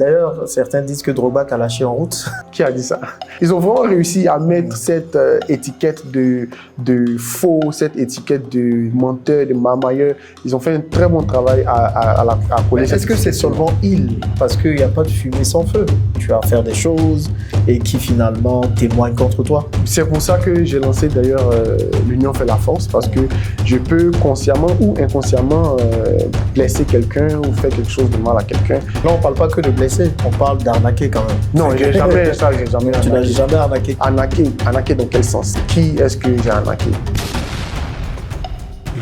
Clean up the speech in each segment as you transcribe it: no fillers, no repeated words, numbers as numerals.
D'ailleurs, certains disent que Drogba t'a lâché en route. Qui a dit ça? Ils ont vraiment réussi à mettre cette étiquette de faux, cette étiquette de menteur, de marmailleur. Ils ont fait un très bon travail à coller. Est-ce que c'est seulement il? Parce qu'il n'y a pas de fumée sans feu. Tu as à faire des choses et qui finalement témoignent contre toi. C'est pour ça que j'ai lancé d'ailleurs l'Union fait la force, parce que je peux consciemment ou inconsciemment blesser quelqu'un ou faire quelque chose de mal à quelqu'un. Là, on ne parle pas que de blesser, on parle d'arnaquer quand même. Non, j'ai jamais ça, j'ai jamais Tu n'as jamais arnaqué. Arnaqué dans quel sens? Qui est-ce que j'ai arnaqué?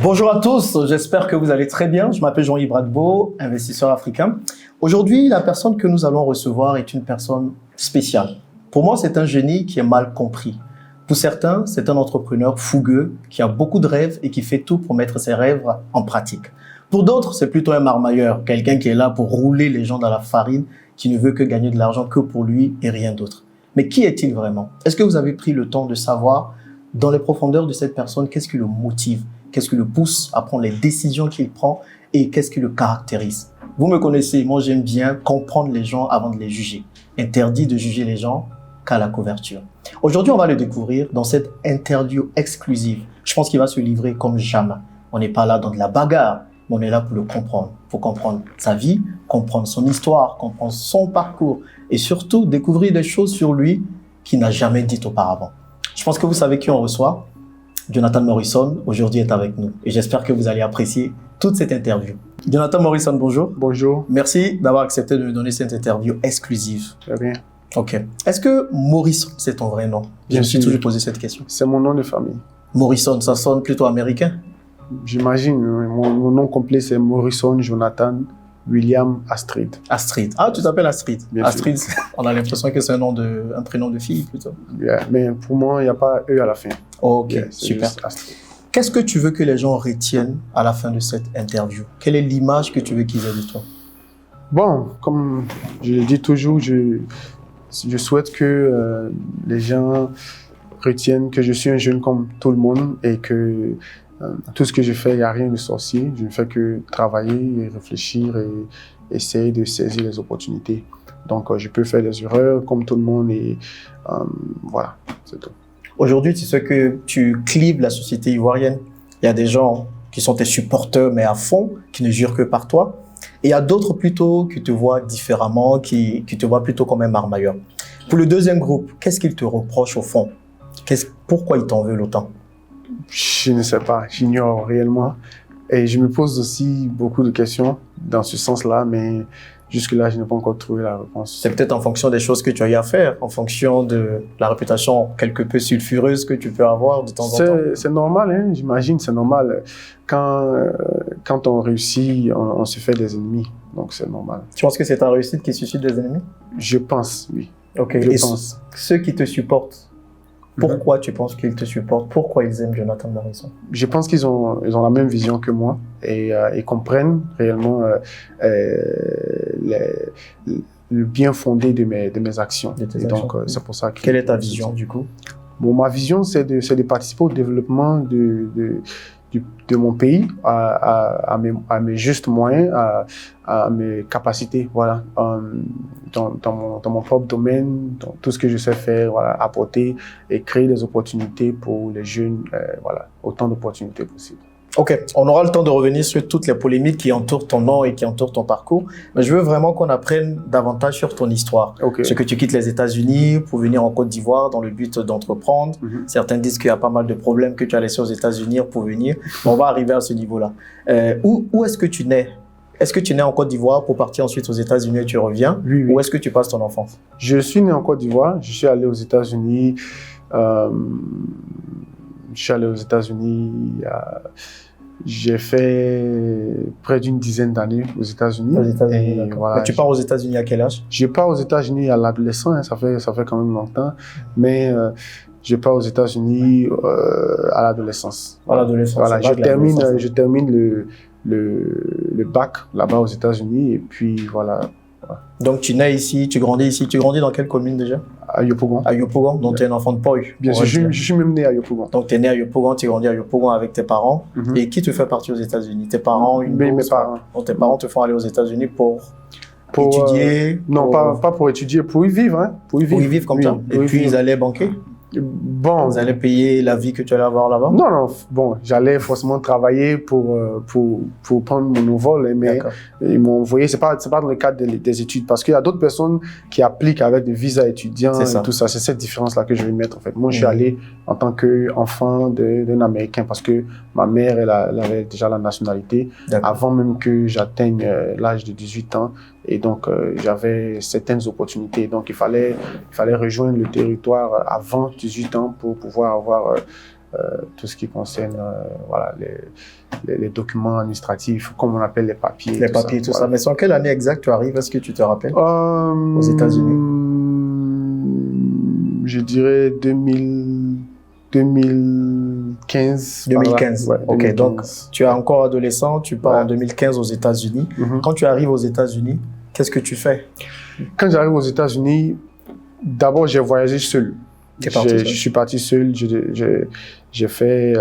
Bonjour à tous, j'espère que vous allez très bien. Je m'appelle Jean-Yves Bradbeau, investisseur africain. Aujourd'hui, la personne que nous allons recevoir est une personne spéciale. Pour moi, c'est un génie qui est mal compris. Pour certains, c'est un entrepreneur fougueux qui a beaucoup de rêves et qui fait tout pour mettre ses rêves en pratique. Pour d'autres, c'est plutôt un marmailleur, quelqu'un qui est là pour rouler les gens dans la farine, qui ne veut que gagner de l'argent que pour lui et rien d'autre. Mais qui est-il vraiment? Est-ce que vous avez pris le temps de savoir, dans les profondeurs de cette personne, qu'est-ce qui le motive? Qu'est-ce qui le pousse à prendre les décisions qu'il prend et qu'est-ce qui le caractérise? Vous me connaissez, moi j'aime bien comprendre les gens avant de les juger. Interdit de juger les gens qu'à la couverture. Aujourd'hui, on va le découvrir dans cette interview exclusive. Je pense qu'il va se livrer comme jamais. On n'est pas là dans de la bagarre, mais on est là pour le comprendre. Pour comprendre sa vie, comprendre son histoire, comprendre son parcours et surtout découvrir des choses sur lui qu'il n'a jamais dites auparavant. Je pense que vous savez qui on reçoit. Jonathan Morrison, aujourd'hui, est avec nous. Et j'espère que vous allez apprécier toute cette interview. Jonathan Morrison, bonjour. Bonjour. Merci d'avoir accepté de me donner cette interview exclusive. Très bien. Ok. Est-ce que Morrison, c'est ton vrai nom? Je me suis toujours posé cette question. C'est mon nom de famille. Morrison, ça sonne plutôt américain? J'imagine. Mon nom complet, c'est Morrison Jonathan William Astrid. Astrid. Ah, tu t'appelles Astrid. Bien Astrid, on a l'impression que c'est un prénom de fille plutôt. Yeah, mais pour moi, il n'y a pas E à la fin. Ok, Yeah, super. Qu'est-ce que tu veux que les gens retiennent à la fin de cette interview? Quelle est l'image que tu veux qu'ils aient de toi? Bon, comme je le dis toujours, je souhaite que les gens retiennent que je suis un jeune comme tout le monde et que tout ce que je fais, il n'y a rien de sorcier. Je ne fais que travailler et réfléchir et essayer de saisir les opportunités. Donc, je peux faire des erreurs comme tout le monde et voilà, c'est tout. Aujourd'hui, tu sais que tu clives la société ivoirienne. Il y a des gens qui sont tes supporters, mais à fond, qui ne jurent que par toi. Et il y a d'autres plutôt qui te voient différemment, qui te voient plutôt comme un marmailleur. Pour le deuxième groupe, qu'est-ce qu'ils te reprochent au fond? Pourquoi ils t'en veulent autant? Je ne sais pas, j'ignore réellement. Et je me pose aussi beaucoup de questions dans ce sens-là, mais jusque-là, je n'ai pas encore trouvé la réponse. C'est peut-être en fonction des choses que tu as eu à faire, en fonction de la réputation quelque peu sulfureuse que tu peux avoir de temps en temps. C'est normal, hein, j'imagine, c'est normal. Quand on réussit, on se fait des ennemis, donc c'est normal. Tu penses que c'est ta réussite qui suscite des ennemis? Je pense, oui. Ok. Je pense. Ceux qui te supportent, pourquoi tu penses qu'ils te supportent? Pourquoi ils aiment Jonathan Morrison? Je pense qu'ils ont la même vision que moi et ils comprennent réellement le bien fondé de mes actions. Et donc, c'est pour ça que... Quelle est ta vision, du coup? Bon, ma vision, c'est de participer au développement de mon pays à mes justes moyens, à mes capacités, voilà, dans mon propre domaine, dans tout ce que je sais faire, voilà, apporter et créer des opportunités pour les jeunes, voilà, autant d'opportunités possibles. Ok, on aura le temps de revenir sur toutes les polémiques qui entourent ton nom et qui entourent ton parcours, mais je veux vraiment qu'on apprenne davantage sur ton histoire. Okay. Ce que tu quittes les États-Unis pour venir en Côte d'Ivoire dans le but d'entreprendre. Certains disent qu'il y a pas mal de problèmes que tu as laissés aux États-Unis pour venir. On va arriver à ce niveau-là. Où est-ce que tu nais? Est-ce que tu nais en Côte d'Ivoire pour partir ensuite aux États-Unis et tu reviens? Oui, oui. Ou est-ce que tu passes ton enfance? Je suis né en Côte d'Ivoire. Je suis allé aux États-Unis. J'ai fait près d'une dizaine d'années aux États-Unis. Voilà, tu pars aux États-Unis à quel âge? Je pars aux États-Unis à l'adolescent, hein, ça fait quand même longtemps. Mais je pars aux États-Unis à l'adolescence. À l'adolescence. Voilà, je termine le bac là-bas aux États-Unis et puis voilà. Donc tu nais ici, tu grandis ici. Tu grandis dans quelle commune déjà? À Yopougon. À Yopougon, donc tu es un enfant de Poy. Bien sûr, je suis même né à Yopougon. Donc tu es né à Yopougon, tu grandis à Yopougon avec tes parents. Et qui te fait partir aux États-Unis? Tes parents, mes parents. Donc tes parents te font aller aux États-Unis pour Pour, étudier non, pas pour étudier, pour y vivre. Hein, pour y vivre comme ça. Et puis, ils allaient banquer. Bon. Vous allez payer la vie que tu allais avoir là-bas? Non, non. Bon, j'allais forcément travailler pour prendre mon envol, mais ils m'ont envoyé. C'est pas dans le cadre des études, parce qu'il y a d'autres personnes qui appliquent avec des visas étudiants et tout ça. C'est cette différence-là que je vais mettre, en fait. Moi, je suis allé en tant qu'enfant d'un Américain, parce que ma mère, elle avait déjà la nationalité avant même que j'atteigne l'âge de 18 ans. Et donc, j'avais certaines opportunités. Donc, il fallait rejoindre le territoire avant 18 ans pour pouvoir avoir tout ce qui concerne voilà, les documents administratifs, comme on appelle les papiers. Les papiers, tout ça. Mais c'est en quelle année exacte tu arrives? Est-ce que tu te rappelles? Aux États-Unis? Je dirais 2015. 2015. Ouais, ok, 2015. Donc tu es encore adolescent, tu pars en 2015 aux États-Unis. Quand tu arrives aux États-Unis, qu'est-ce que tu fais? Quand j'arrive aux États-Unis, d'abord j'ai voyagé seul. Je suis parti seul. J'ai fait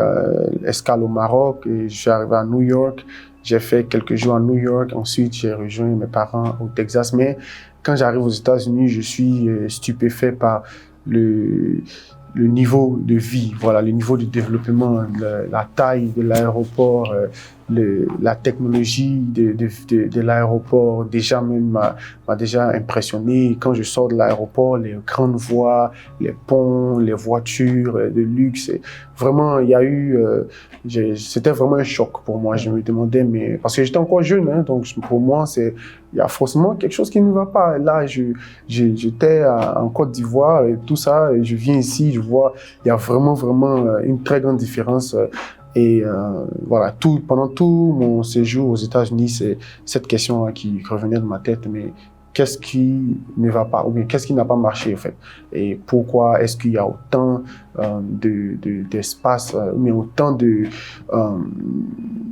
escale au Maroc et je suis arrivé à New York. J'ai fait quelques jours à New York. Ensuite, j'ai rejoint mes parents au Texas. Mais quand j'arrive aux États-Unis, je suis stupéfait par le niveau de vie, voilà, le niveau de développement, la taille de l'aéroport, la technologie de l'aéroport déjà même m'a déjà impressionné. Quand je sors de l'aéroport, les grandes voies, les ponts, les voitures de luxe, vraiment, il y a eu, c'était vraiment un choc pour moi. Je me demandais, mais parce que j'étais encore jeune, hein, donc pour moi, il y a forcément quelque chose qui ne va pas. Là, j'étais en Côte d'Ivoire et tout ça, et je viens ici, je vois, il y a vraiment une très grande différence. Et voilà, pendant tout mon séjour aux États-Unis, c'est cette question qui revenait dans ma tête, mais qu'est-ce qui ne va pas, ou bien qu'est-ce qui n'a pas marché en fait? Et pourquoi est-ce qu'il y a autant d'espace, ou bien autant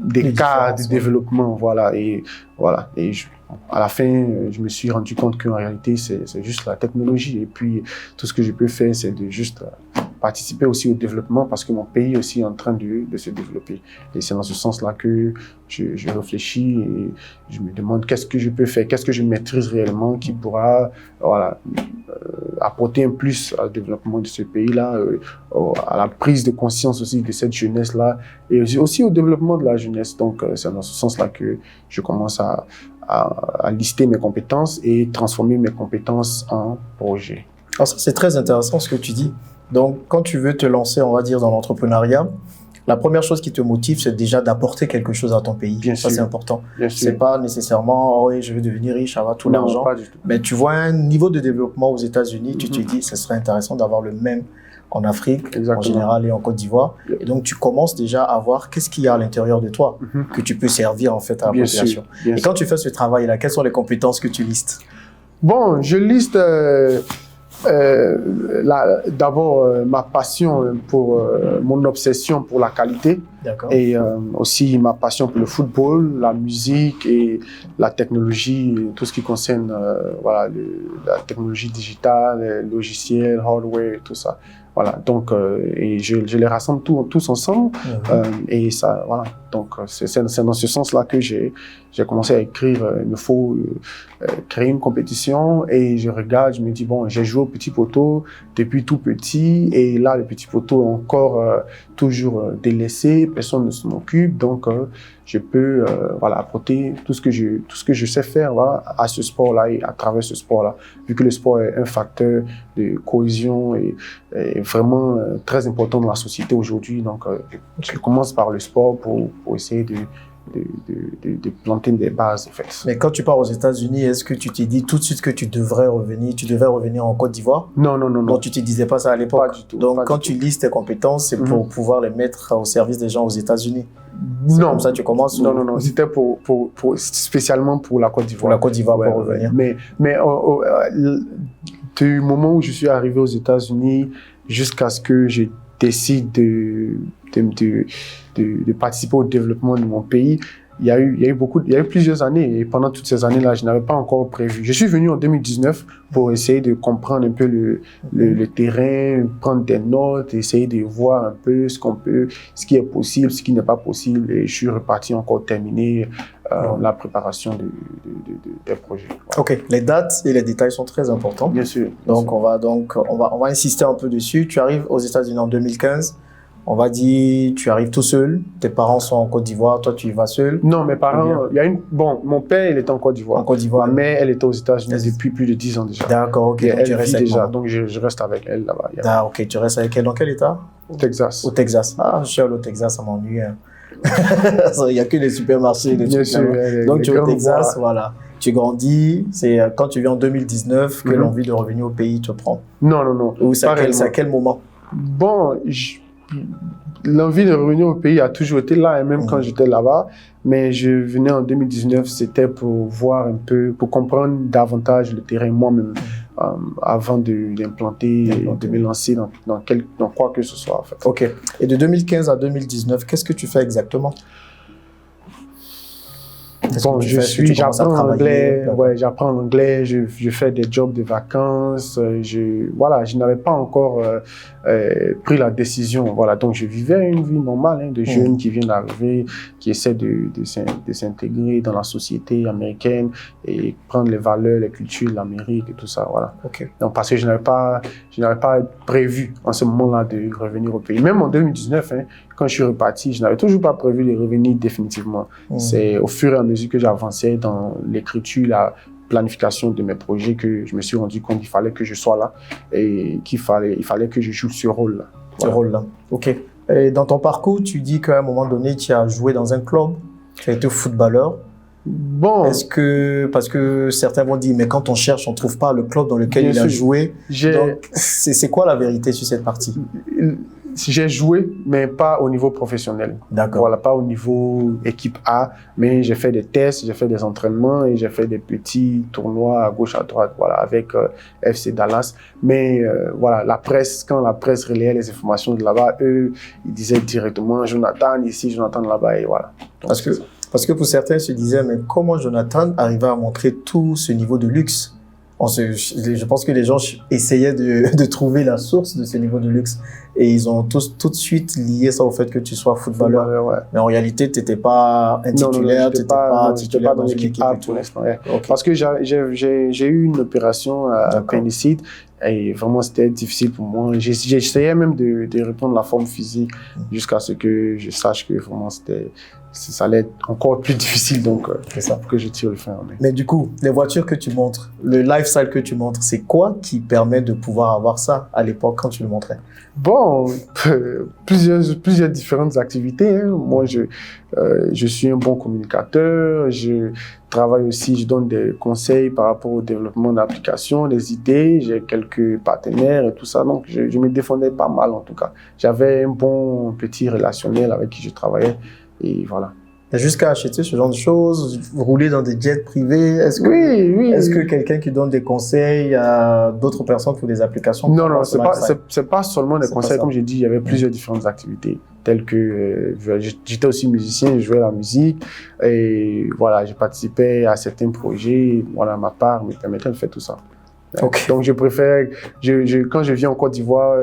d'écarts de développement, voilà. Et à la fin, je me suis rendu compte qu'en réalité, c'est juste la technologie. Et puis, tout ce que je peux faire, c'est de juste participer aussi au développement, parce que mon pays aussi est en train de se développer. Et c'est dans ce sens-là que je réfléchis et je me demande qu'est-ce que je peux faire, qu'est-ce que je maîtrise réellement qui pourra apporter un plus au développement de ce pays-là, à la prise de conscience aussi de cette jeunesse-là et aussi au développement de la jeunesse. Donc, c'est dans ce sens-là que je commence à lister mes compétences et transformer mes compétences en projet. Alors ça, c'est très intéressant ce que tu dis. Donc, quand tu veux te lancer, on va dire, dans l'entrepreneuriat, la première chose qui te motive, c'est déjà d'apporter quelque chose à ton pays. Bien ça, sûr. C'est important. C'est pas nécessairement, oh oui, je veux devenir riche, avoir tout l'argent. Pas du tout. Mais tu vois un niveau de développement aux États-Unis, tu te dis, ce serait intéressant d'avoir le même en Afrique, en général, et en Côte d'Ivoire. Et donc, tu commences déjà à voir qu'est-ce qu'il y a à l'intérieur de toi que tu peux servir, en fait, à la population. Et quand tu fais ce travail-là, quelles sont les compétences que tu listes? Bon, je liste d'abord ma passion pour mon obsession pour la qualité et aussi ma passion pour le football, la musique et la technologie, tout ce qui concerne voilà, la technologie digitale, les logiciels, hardware, tout ça. Voilà, donc et je les rassemble tous ensemble et ça, voilà. Donc c'est dans ce sens-là que j'ai commencé à écrire. Il me faut créer une compétition et je regarde, je me dis bon, j'ai joué au petit poteau depuis tout petit et là le petit poteau est encore toujours délaissé, personne ne s'en occupe, donc je peux voilà, apporter tout ce que je sais faire, voilà, à ce sport-là et à travers ce sport-là, vu que le sport est un facteur de cohésion et vraiment très important dans la société aujourd'hui. Donc je commence par le sport pour essayer de planter des bases en fait. Mais quand tu pars aux États-Unis, est-ce que tu t'es dit tout de suite que tu devais revenir en Côte d'Ivoire? Non. Donc tu te disais pas ça à l'époque? Pas du tout. Donc quand tu listes tes compétences, c'est pour pouvoir les mettre au service des gens aux États-Unis? Non. Comme ça tu commences? Non. C'était spécialement pour la Côte d'Ivoire. Pour la Côte d'Ivoire, pour revenir. Mais du moment où je suis arrivé aux États-Unis jusqu'à ce que je décide de participer au développement de mon pays, il y a eu plusieurs années et pendant toutes ces années-là, je n'avais pas encore prévu. Je suis venu en 2019 pour essayer de comprendre un peu le terrain, prendre des notes, essayer de voir un peu ce qui est possible, ce qui n'est pas possible et je suis reparti encore terminer la préparation des projets. Voilà. Ok, les dates et les détails sont très importants. Bien sûr. Donc on va insister un peu dessus. Tu arrives aux États-Unis en 2015. On va dire, tu arrives tout seul, tes parents sont en Côte d'Ivoire, toi tu y vas seul. Non, mes parents, mon père, il était en Côte d'Ivoire. En Côte d'Ivoire. Ma mère, elle était aux États-Unis depuis plus de 10 ans déjà. D'accord, ok. Et Donc, elle vit déjà, donc je reste avec elle là-bas. Ah, ok, tu restes avec elle dans quel état? Au Texas. Au Texas. Ah, je suis allé au Texas, ça m'ennuie. Hein. Il n'y a que les supermarchés, les trucs là-bas. Donc tu es au Texas, voilà. Tu grandis, c'est quand tu viens en 2019 que l'envie de revenir au pays te prend. Non. Ou c'est à quel moment? Bon, l'envie de revenir au pays a toujours été là, et même quand j'étais là-bas. Mais je venais en 2019, c'était pour voir un peu, pour comprendre davantage le terrain moi-même, avant d'implanter et de me lancer dans quoi que ce soit, en fait. Ok. Et de 2015 à 2019, qu'est-ce que tu fais exactement? Bon, j'apprends l'anglais, j'apprends l'anglais, je fais des jobs de vacances, je n'avais pas encore pris la décision, voilà, donc je vivais une vie normale, de jeunes qui viennent d'arriver, qui essaient de s'intégrer dans la société américaine et prendre les valeurs, les cultures de l'Amérique et tout ça, voilà. Okay. Donc, parce que je n'avais pas prévu en ce moment-là de revenir au pays. Même en 2019, quand je suis reparti, je n'avais toujours pas prévu de revenir définitivement. C'est au fur et à mesure que j'avançais dans l'écriture, la planification de mes projets que je me suis rendu compte qu'il fallait que je sois là et il fallait que je joue ce rôle-là. Ce rôle-là, ok. Et dans ton parcours, tu dis qu'à un moment donné, tu as joué dans un club, tu as été footballeur. Bon. Parce que certains vont dire, mais quand on cherche, on ne trouve pas le club dans lequel il a joué. Donc, c'est quoi la vérité sur cette partie? J'ai joué, mais pas au niveau professionnel. D'accord. Voilà, pas au niveau équipe A, mais j'ai fait des tests, j'ai fait des entraînements et j'ai fait des petits tournois à gauche, à droite, voilà, avec FC Dallas. Mais voilà, quand la presse relayait les informations de là-bas, eux, ils disaient directement Jonathan ici, Jonathan là-bas, et voilà. Donc, parce que pour certains, ils se disaient, mais comment Jonathan arrivait à montrer tout ce niveau de luxe? Je pense que les gens essayaient de trouver la source de ce niveau de luxe et ils ont tous tout de suite lié ça au fait que tu sois footballeur. Ouais. Mais en réalité, tu n'étais pas un titulaire, tu n'étais pas titulaire dans l'équipe A pour l'instant. Ouais. Okay. Parce que j'ai eu une opération à appendicite et vraiment c'était difficile pour moi. J'essayais même de reprendre la forme physique jusqu'à ce que je sache que vraiment ça allait être encore plus difficile, donc c'est ça pour que je tire le frein. Mais du coup, les voitures que tu montres, le lifestyle que tu montres, c'est quoi qui permet de pouvoir avoir ça à l'époque quand tu le montrais? Bon, plusieurs différentes activités. Moi, je suis un bon communicateur, je travaille aussi, je donne des conseils par rapport au développement d'applications, des idées, j'ai quelques partenaires et tout ça, donc je me défendais pas mal en tout cas. J'avais un bon petit relationnel avec qui je travaillais. Et voilà. Jusqu'à acheter ce genre de choses, rouler dans des jets privés, est-ce que quelqu'un qui donne des conseils à d'autres personnes pour des applications? Non, c'est pas seulement des conseils. Comme j'ai dit, il y avait plusieurs différentes activités, telles que j'étais aussi musicien, je jouais la musique et voilà, je participais à certains projets. Voilà, ma part me permettait de faire tout ça. Okay. Donc je préfère, quand je viens en Côte d'Ivoire,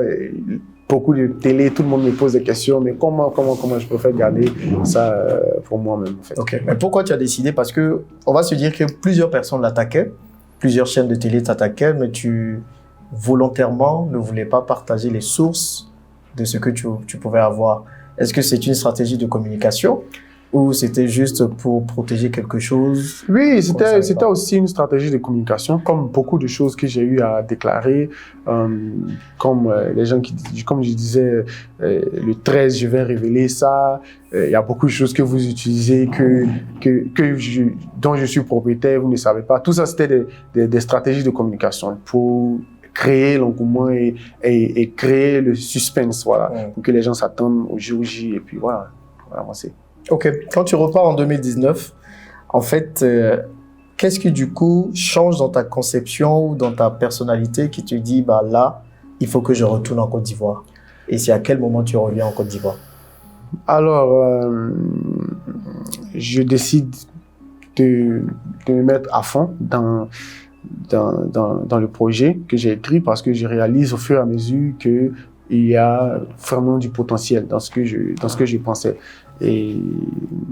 beaucoup de télé, tout le monde me pose des questions, mais comment je préfère garder ça pour moi-même, en fait. Ok, mais pourquoi tu as décidé? Parce que on va se dire que plusieurs personnes l'attaquaient, plusieurs chaînes de télé t'attaquaient, mais tu volontairement ne voulais pas partager les sources de ce que tu pouvais avoir. Est-ce que c'est une stratégie de communication ou c'était juste pour protéger quelque chose? Oui, c'était aussi une stratégie de communication, comme beaucoup de choses que j'ai eu à déclarer, comme les gens comme je disais, le 13, je vais révéler ça. Il y a beaucoup de choses que vous utilisez, dont je suis propriétaire, vous ne savez pas. Tout ça, c'était des stratégies de communication pour créer l'engouement et créer le suspense, voilà, pour que les gens s'attendent au jour J et puis voilà, avancer. Ok, quand tu repars en 2019, en fait, qu'est-ce qui du coup change dans ta conception ou dans ta personnalité qui te dit, bah là, il faut que je retourne en Côte d'Ivoire? Et c'est à quel moment tu reviens en Côte d'Ivoire? Alors, je décide de me mettre à fond dans le projet que j'ai écrit parce que je réalise au fur et à mesure que il y a vraiment du potentiel dans ce que je pensais. Et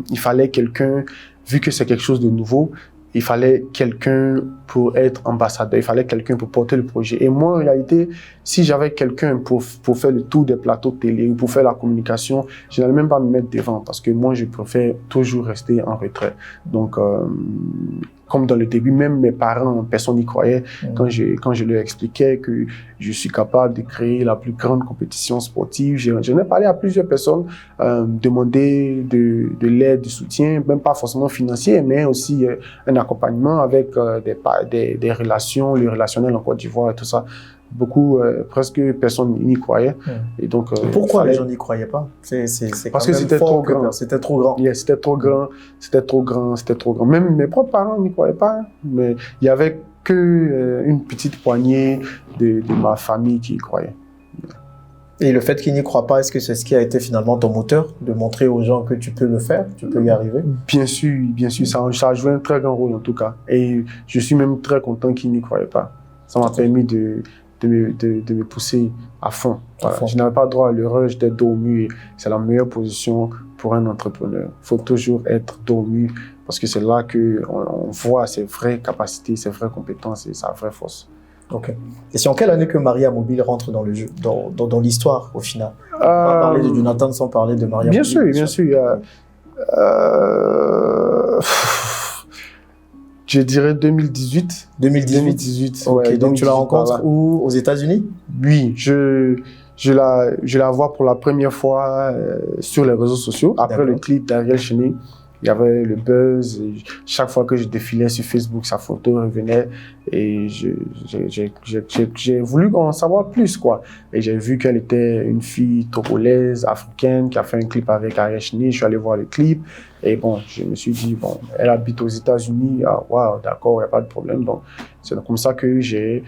il fallait quelqu'un, vu que c'est quelque chose de nouveau, il fallait quelqu'un pour être ambassadeur, il fallait quelqu'un pour porter le projet. Et moi, en réalité, si j'avais quelqu'un pour faire le tour des plateaux de télé ou pour faire la communication, je n'allais même pas me mettre devant parce que moi, je préfère toujours rester en retrait. Donc, comme dans le début, même mes parents, personne n'y croyait. Quand je leur expliquais que je suis capable de créer la plus grande compétition sportive, j'en ai parlé à plusieurs personnes, demander de l'aide, du soutien, même pas forcément financier, mais aussi un accompagnement avec des relations, le relationnel en Côte d'Ivoire et tout ça. Beaucoup, presque personne n'y croyait. Et donc, pourquoi les gens n'y croyaient pas? Parce que c'était trop grand. C'était trop grand. Yeah, c'était trop grand, c'était trop grand, c'était trop grand. Même mes propres parents n'y croyaient pas, mais il y avait que une petite poignée de ma famille qui y croyait. Et le fait qu'ils n'y croient pas, est-ce que c'est ce qui a été finalement ton moteur, de montrer aux gens que tu peux le faire, tu peux y arriver? Bien sûr, ça a joué un très grand rôle en tout cas. Et je suis même très content qu'ils n'y croyaient pas. Ça m'a permis de me pousser à fond. Voilà. Je n'avais pas droit à l'erreur, j'étais dos au mur. C'est la meilleure position pour un entrepreneur. Il faut toujours être dos au mur parce que c'est là qu'on voit ses vraies capacités, ses vraies compétences et sa vraie force. Ok. Et c'est en quelle année que Maria Mobile rentre dans le jeu, dans l'histoire au final? On va parler de Jonathan sans parler de Maria Mobile. Bien sûr. Je dirais 2018. 2018. Ok, Ouais, donc tu la rencontres où? Aux États-Unis? Oui, je la vois pour la première fois sur les réseaux sociaux. Après le clip d'Ariel Cheney, il y avait le buzz. Et chaque fois que je défilais sur Facebook, sa photo revenait. Et j'ai voulu en savoir plus, quoi. Et j'ai vu qu'elle était une fille togolaise, africaine, qui a fait un clip avec Ariel Cheney. Je suis allé voir le clip. Et bon, je me suis dit, bon, elle habite aux États-Unis. Ah, waouh, d'accord, il n'y a pas de problème. Donc, c'est comme ça que j'ai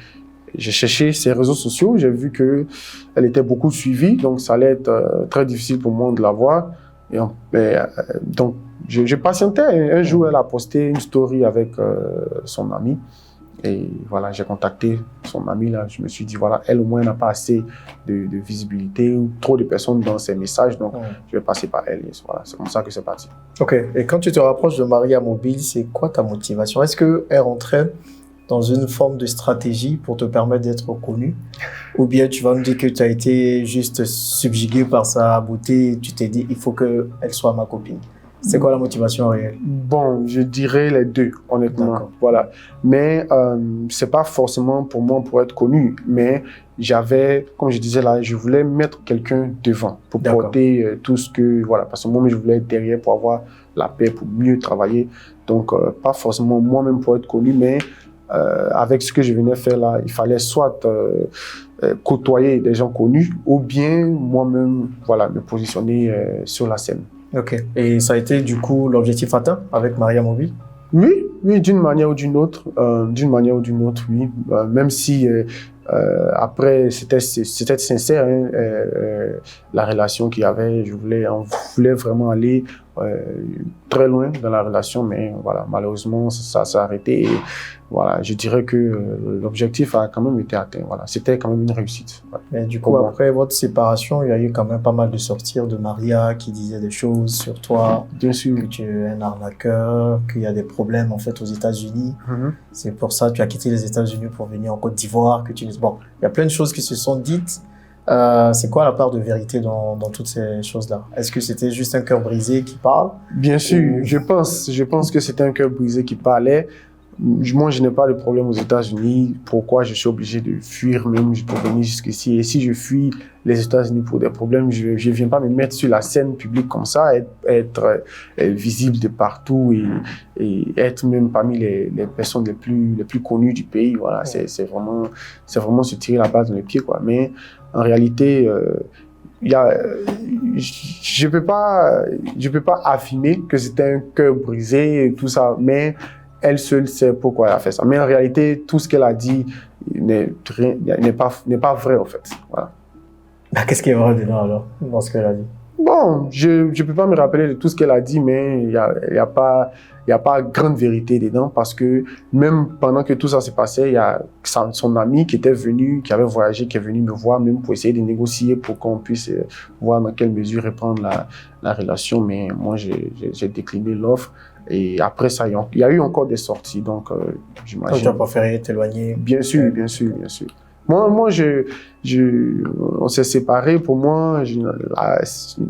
cherché ses réseaux sociaux. J'ai vu qu'elle était beaucoup suivie. Donc, ça allait être très difficile pour moi de la voir. Donc, je patientais. Un jour, elle a posté une story avec son ami. Et voilà, j'ai contacté son ami là. Je me suis dit, voilà, elle au moins n'a pas assez de visibilité ou trop de personnes dans ses messages. Donc, je vais passer par elle. Et voilà, c'est comme ça que c'est parti. Ok. Et quand tu te rapproches de Maria Mobile, c'est quoi ta motivation? Est-ce qu'elle rentrait dans une forme de stratégie pour te permettre d'être reconnu? Ou bien tu vas nous dire que tu as été juste subjugué par sa beauté et tu t'es dit, il faut qu'elle soit ma copine? C'est quoi la motivation réelle? Bon, je dirais les deux, honnêtement. Voilà. Mais c'est pas forcément pour moi pour être connu, mais j'avais, comme je disais là, je voulais mettre quelqu'un devant pour porter tout ce que, voilà, parce que moi je voulais être derrière pour avoir la paix, pour mieux travailler. Donc, pas forcément moi-même pour être connu, mais avec ce que je venais faire là, il fallait soit côtoyer des gens connus ou bien moi-même, voilà, me positionner sur la scène. Ok. Et ça a été du coup l'objectif atteint avec Maria Mobile? Oui, d'une manière ou d'une autre. Oui. Même si après c'était sincère, hein, la relation qu'il y avait. On voulait vraiment aller très loin dans la relation, mais voilà, malheureusement ça s'est arrêté. Et, voilà, je dirais que l'objectif a quand même été atteint. Voilà, c'était quand même une réussite. Ouais. Mais du coup, après votre séparation, il y a eu quand même pas mal de sorties de Maria qui disaient des choses sur toi. Bien sûr. Que tu es un arnaqueur, qu'il y a des problèmes en fait aux États-Unis. C'est pour ça que tu as quitté les États-Unis pour venir en Côte d'Ivoire. Bon, il y a plein de choses qui se sont dites. C'est quoi la part de vérité dans toutes ces choses-là? Est-ce que c'était juste un cœur brisé qui parle? Bien sûr, je pense que c'était un cœur brisé qui parlait. Moi, je n'ai pas de problème aux États-Unis. Pourquoi je suis obligé de fuir même pour venir jusqu'ici? Et si je fuis les États-Unis pour des problèmes, je ne viens pas me mettre sur la scène publique comme ça, être visible de partout et être même parmi les personnes les plus connues du pays. Voilà, c'est vraiment se tirer la balle dans les pieds, quoi. Mais en réalité, je peux pas affirmer que c'était un cœur brisé et tout ça, mais elle seule sait pourquoi elle a fait ça. Mais en réalité, tout ce qu'elle a dit n'est pas vrai, en fait. Voilà. Qu'est-ce qui est vrai dedans, alors, dans ce qu'elle a dit? Bon, je peux pas me rappeler de tout ce qu'elle a dit, mais il y a pas grande vérité dedans parce que même pendant que tout ça se passait, il y a son ami qui était venu, qui avait voyagé, qui est venu me voir même pour essayer de négocier pour qu'on puisse voir dans quelle mesure reprendre la relation. Mais moi, j'ai décliné l'offre et après ça, il y a eu encore des sorties. Donc, j'imagine. Tu as préféré t'éloigner? Bien sûr, bien sûr, bien sûr. Moi, on s'est séparés. Pour moi, je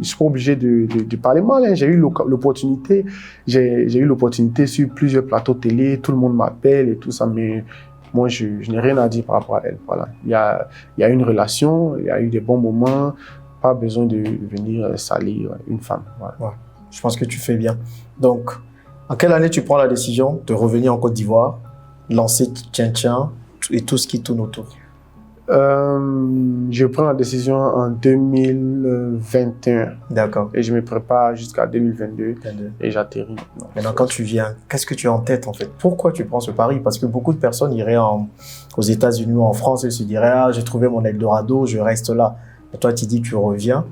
suis pas obligé de parler mal. Hein. J'ai eu l'opportunité. J'ai eu l'opportunité sur plusieurs plateaux télé. Tout le monde m'appelle et tout ça, mais moi, je n'ai rien à dire par rapport à elle. Voilà. Il y a une relation. Il y a eu des bons moments. Pas besoin de venir salir une femme. Voilà. Ouais. Je pense que tu fais bien. Donc, en quelle année tu prends la décision de revenir en Côte d'Ivoire, lancer Tien Tien et tout ce qui tourne autour? Je prends la décision en 2021. D'accord. Et je me prépare jusqu'à 2022 et j'atterris. Maintenant, quand tu viens, qu'est-ce que tu as en tête en fait? Pourquoi tu prends ce pari? Parce que beaucoup de personnes iraient aux États-Unis ou en France et se diraient « Ah, j'ai trouvé mon Eldorado, je reste là ». Et toi, tu dis tu reviens.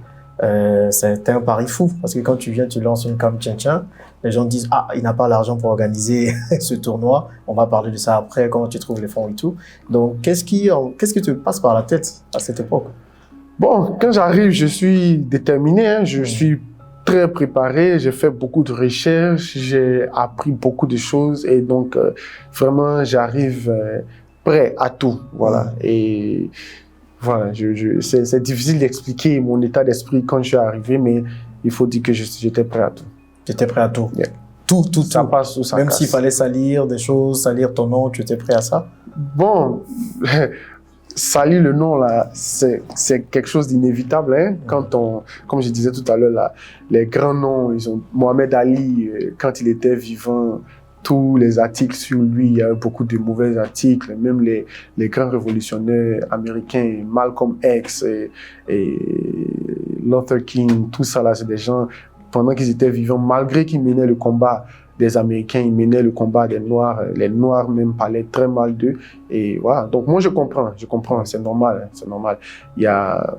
C'est un pari fou parce que quand tu viens, tu lances une cam Tien Tien, les gens disent ah, il n'a pas l'argent pour organiser ce tournoi, on va parler de ça après, comment tu trouves les fonds et tout. Donc qu'est-ce qui te passe par la tête à cette époque? Bon, quand j'arrive, je suis déterminé, hein, je suis très préparé, j'ai fait beaucoup de recherches, j'ai appris beaucoup de choses et donc vraiment j'arrive prêt à tout, voilà. Et voilà, c'est difficile d'expliquer mon état d'esprit quand je suis arrivé, mais il faut dire que j'étais prêt à tout. J'étais prêt à tout. Yeah. Tout. Ça passe ou ça Même casse. s'il fallait salir des choses, salir ton nom, tu étais prêt à ça? Bon, salir le nom, là, c'est quelque chose d'inévitable. Hein? Quand comme je disais tout à l'heure, là, les grands noms, ils ont Mohamed Ali, quand il était vivant, tous les articles sur lui, il y a eu beaucoup de mauvais articles, même les grands révolutionnaires américains, Malcolm X et Luther King, tout ça là, c'est des gens, pendant qu'ils étaient vivants, malgré qu'ils menaient le combat des Américains, ils menaient le combat des Noirs, les Noirs même parlaient très mal d'eux, et voilà. Donc moi je comprends, c'est normal, c'est normal. Il y a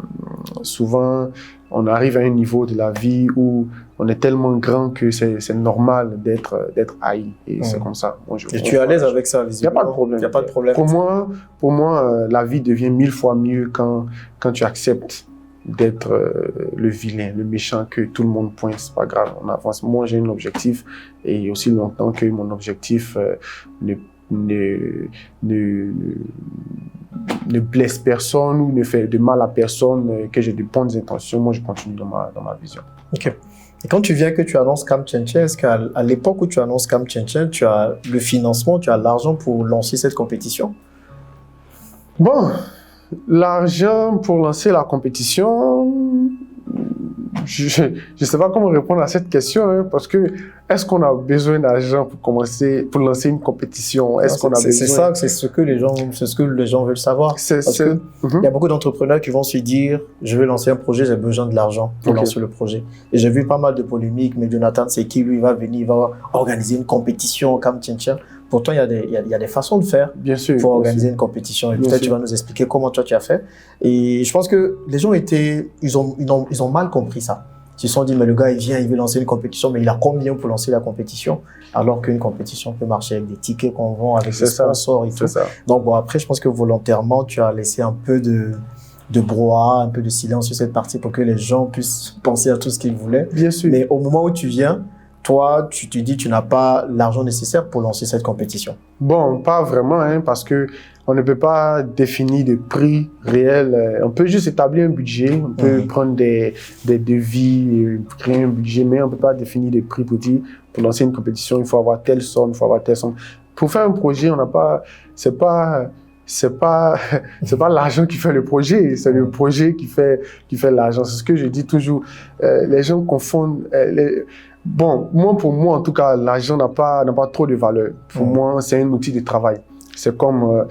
souvent, on arrive à un niveau de la vie où on est tellement grand que c'est normal d'être haï. Et c'est comme ça. Moi, et tu es à l'aise avec ça, visiblement? Il n'y a pas de problème. Il n'y a pas de problème. Pour moi, la vie devient 1000 fois mieux quand tu acceptes d'être le vilain, le méchant, que tout le monde pointe, c'est pas grave, on avance. Moi, j'ai un objectif et aussi longtemps que mon objectif ne blesse personne ou ne fait de mal à personne, que j'ai de bonnes intentions, moi je continue dans ma vision. Ok. Et quand tu viens que tu annonces Cam Tien Tien, est-ce qu'à l'époque où tu annonces Cam Tien Tien, tu as le financement, tu as l'argent pour lancer cette compétition? Bon, l'argent pour lancer la compétition, je ne sais pas comment répondre à cette question, hein, parce que est-ce qu'on a besoin d'argent pour lancer une compétition? Est-ce qu'on a besoin? C'est ça, c'est ce que les gens veulent savoir. Parce que il y a beaucoup d'entrepreneurs qui vont se dire, je vais lancer un projet, j'ai besoin de l'argent pour lancer le projet. Et j'ai vu pas mal de polémiques, mais Jonathan, c'est qui lui, il va venir, il va organiser une compétition comme Tien Tien. Pourtant, il y a des façons de faire pour organiser une compétition. Et peut-être tu vas nous expliquer comment toi tu as fait. Et je pense que les gens ils ont mal compris ça. Ils se sont dit, mais le gars, il vient, il veut lancer une compétition, mais il a combien pour lancer la compétition? Alors qu'une compétition peut marcher avec des tickets qu'on vend, avec des sponsors et tout. Donc bon, après, je pense que volontairement, tu as laissé un peu de brouhaha, un peu de silence sur cette partie pour que les gens puissent penser à tout ce qu'ils voulaient. Bien sûr. Mais au moment où tu viens, toi, tu te dis, tu n'as pas l'argent nécessaire pour lancer cette compétition. Bon, pas vraiment, hein, parce que on ne peut pas définir de prix réel. On peut juste établir un budget, on peut prendre des devis, créer un budget, mais on ne peut pas définir des prix pour dire, pour lancer une compétition, il faut avoir telle somme, il faut avoir telle somme. Pour faire un projet, on n'a pas, c'est pas l'argent qui fait le projet, c'est le projet qui fait l'argent. C'est ce que je dis toujours. Les gens confondent. Bon, pour moi, en tout cas, l'argent n'a pas trop de valeur. Pour moi, c'est un outil de travail. C'est comme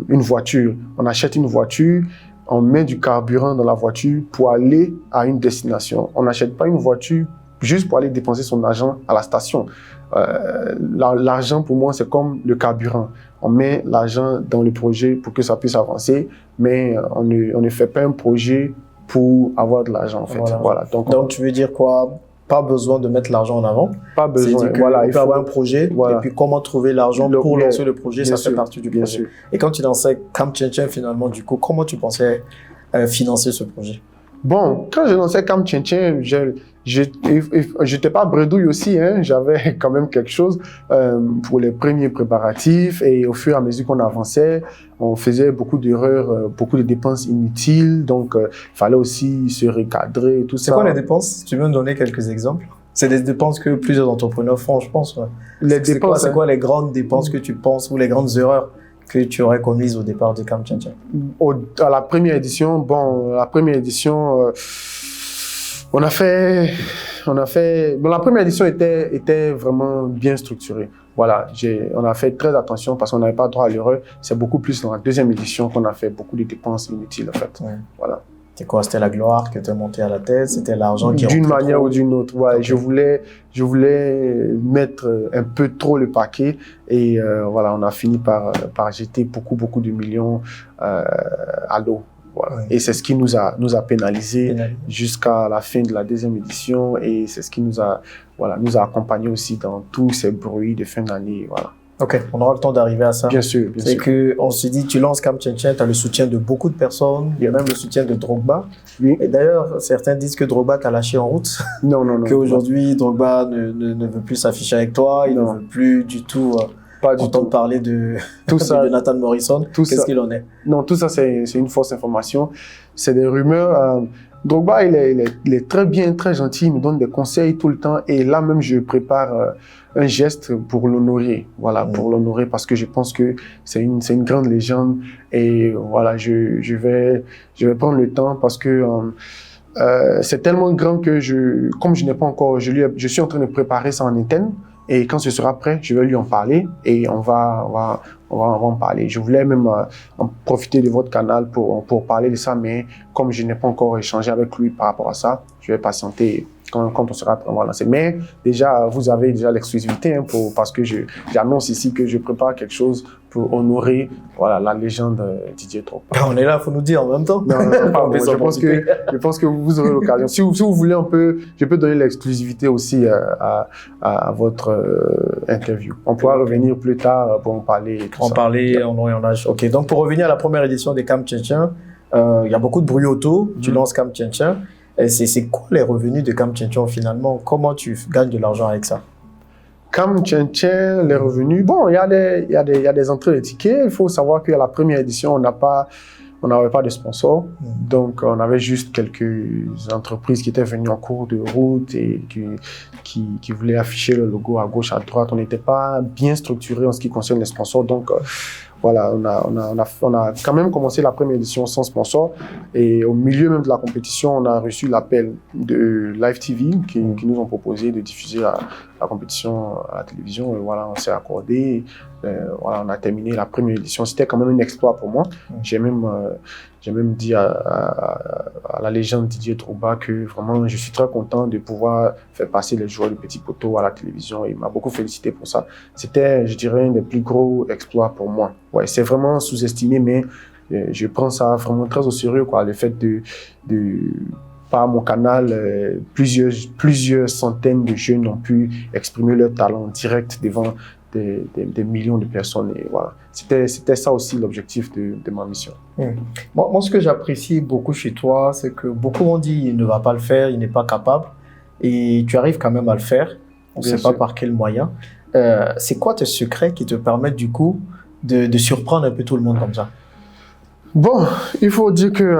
une voiture. On achète une voiture, on met du carburant dans la voiture pour aller à une destination. On n'achète pas une voiture juste pour aller dépenser son argent à la station. L'argent, pour moi, c'est comme le carburant. On met l'argent dans le projet pour que ça puisse avancer, mais on ne fait pas un projet pour avoir de l'argent, en fait. Voilà. Donc, tu veux dire quoi? Pas besoin de mettre l'argent en avant. Pas besoin. Voilà, il faut avoir un projet. Et puis, comment trouver l'argent pour lancer le projet, ça fait partie du projet. Et quand tu lançais Camp Tien Tien, finalement, du coup, comment tu pensais financer ce projet? Bon, quand j'ai lancé Camp Tien Tien, j'étais pas bredouille aussi, hein. J'avais quand même quelque chose pour les premiers préparatifs, et au fur et à mesure qu'on avançait, on faisait beaucoup d'erreurs, beaucoup de dépenses inutiles, donc il fallait aussi se recadrer et tout ça. C'est quoi les dépenses? Tu veux me donner quelques exemples? C'est des dépenses que plusieurs entrepreneurs font, je pense. C'est quoi les grandes dépenses que tu penses, ou les grandes erreurs que tu aurais commises au départ de Camp Tien Tien? À la première édition, on a fait, la première édition était vraiment bien structurée. Voilà, on a fait très attention parce qu'on n'avait pas droit à l'erreur. C'est beaucoup plus dans la deuxième édition qu'on a fait beaucoup de dépenses inutiles, en fait. Voilà. C'est quoi? C'était la gloire que tu as monté à la tête? C'était l'argent qui d'une manière ou d'une autre. Ouais, okay. Je voulais mettre un peu trop le paquet, et voilà, on a fini par jeter beaucoup de millions à l'eau. Voilà. Et c'est ce qui nous a pénalisé jusqu'à la fin de la deuxième édition, et c'est ce qui nous a accompagnés aussi dans tous ces bruits de fin d'année. Voilà. Ok, on aura le temps d'arriver à ça. Bien sûr. C'est qu'on se dit, tu lances Camp Tien Tien, tu as le soutien de beaucoup de personnes, il y a même le soutien de Drogba. Oui. Et d'ailleurs, certains disent que Drogba t'a lâché en route. Non. Qu'aujourd'hui, Drogba ne veut plus s'afficher avec toi, il ne veut plus du tout entendre parler de Jonathan Morrison. Qu'est-ce qu'il en est? Non, tout ça, c'est une fausse information. C'est des rumeurs. Drogba, il est très bien, très gentil, il me donne des conseils tout le temps, et là même, je prépare un geste pour l'honorer, pour l'honorer, parce que je pense que c'est une grande légende, et voilà, je vais prendre le temps, parce que c'est tellement grand que comme je n'ai pas encore, je suis en train de préparer ça en interne, et quand ce sera prêt, je vais lui en parler, et on va en parler. Je voulais même en profiter de votre canal pour parler de ça, mais comme je n'ai pas encore échangé avec lui par rapport à ça, je vais patienter quand on sera prêt, on va lancer. Mais déjà, vous avez déjà l'exclusivité, parce que j'annonce ici que je prépare quelque chose pour honorer la légende Didier Drogba. On est là, il faut nous dire en même temps. Non, je pense que vous aurez l'occasion. Si vous voulez, je peux donner l'exclusivité aussi à votre interview. On pourra revenir plus tard pour en parler. Ok, donc pour revenir à la première édition des Camp Tien Tien, il y a beaucoup de bruit autour. Tu lances Camp Tien Tien. C'est quoi les revenus de Camp Tien Tien finalement? Comment tu gagnes de l'argent avec ça? Camp Tien Tien, les revenus, bon, il y a des entrées de tickets. Il faut savoir qu'à la première édition, on n'avait pas de sponsors. Donc, on avait juste quelques entreprises qui étaient venues en cours de route et qui voulaient afficher le logo à gauche, à droite. On n'était pas bien structuré en ce qui concerne les sponsors. Donc, voilà, on a quand même commencé la première édition sans sponsor, et au milieu même de la compétition, on a reçu l'appel de Live TV qui nous ont proposé de diffuser la compétition à la télévision, et voilà, on s'est accordé. Voilà, on a terminé la première édition. C'était quand même un exploit pour moi. J'ai même dit à la légende Didier Drogba que vraiment je suis très content de pouvoir faire passer les joueurs du Petit Poteau à la télévision, et il m'a beaucoup félicité pour ça. C'était, je dirais, un des plus gros exploits pour moi. Ouais, c'est vraiment sous-estimé, mais je prends ça vraiment très au sérieux, le fait de par mon canal, plusieurs centaines de jeunes ont pu exprimer leur talent en direct devant des millions de personnes, et voilà. C'était ça aussi l'objectif de ma mission. Moi, ce que j'apprécie beaucoup chez toi, c'est que beaucoup ont dit il ne va pas le faire, il n'est pas capable, et tu arrives quand même à le faire. On ne sait pas par quel moyen. C'est quoi tes secrets qui te permettent du coup de surprendre un peu tout le monde comme ça? Bon, il faut dire que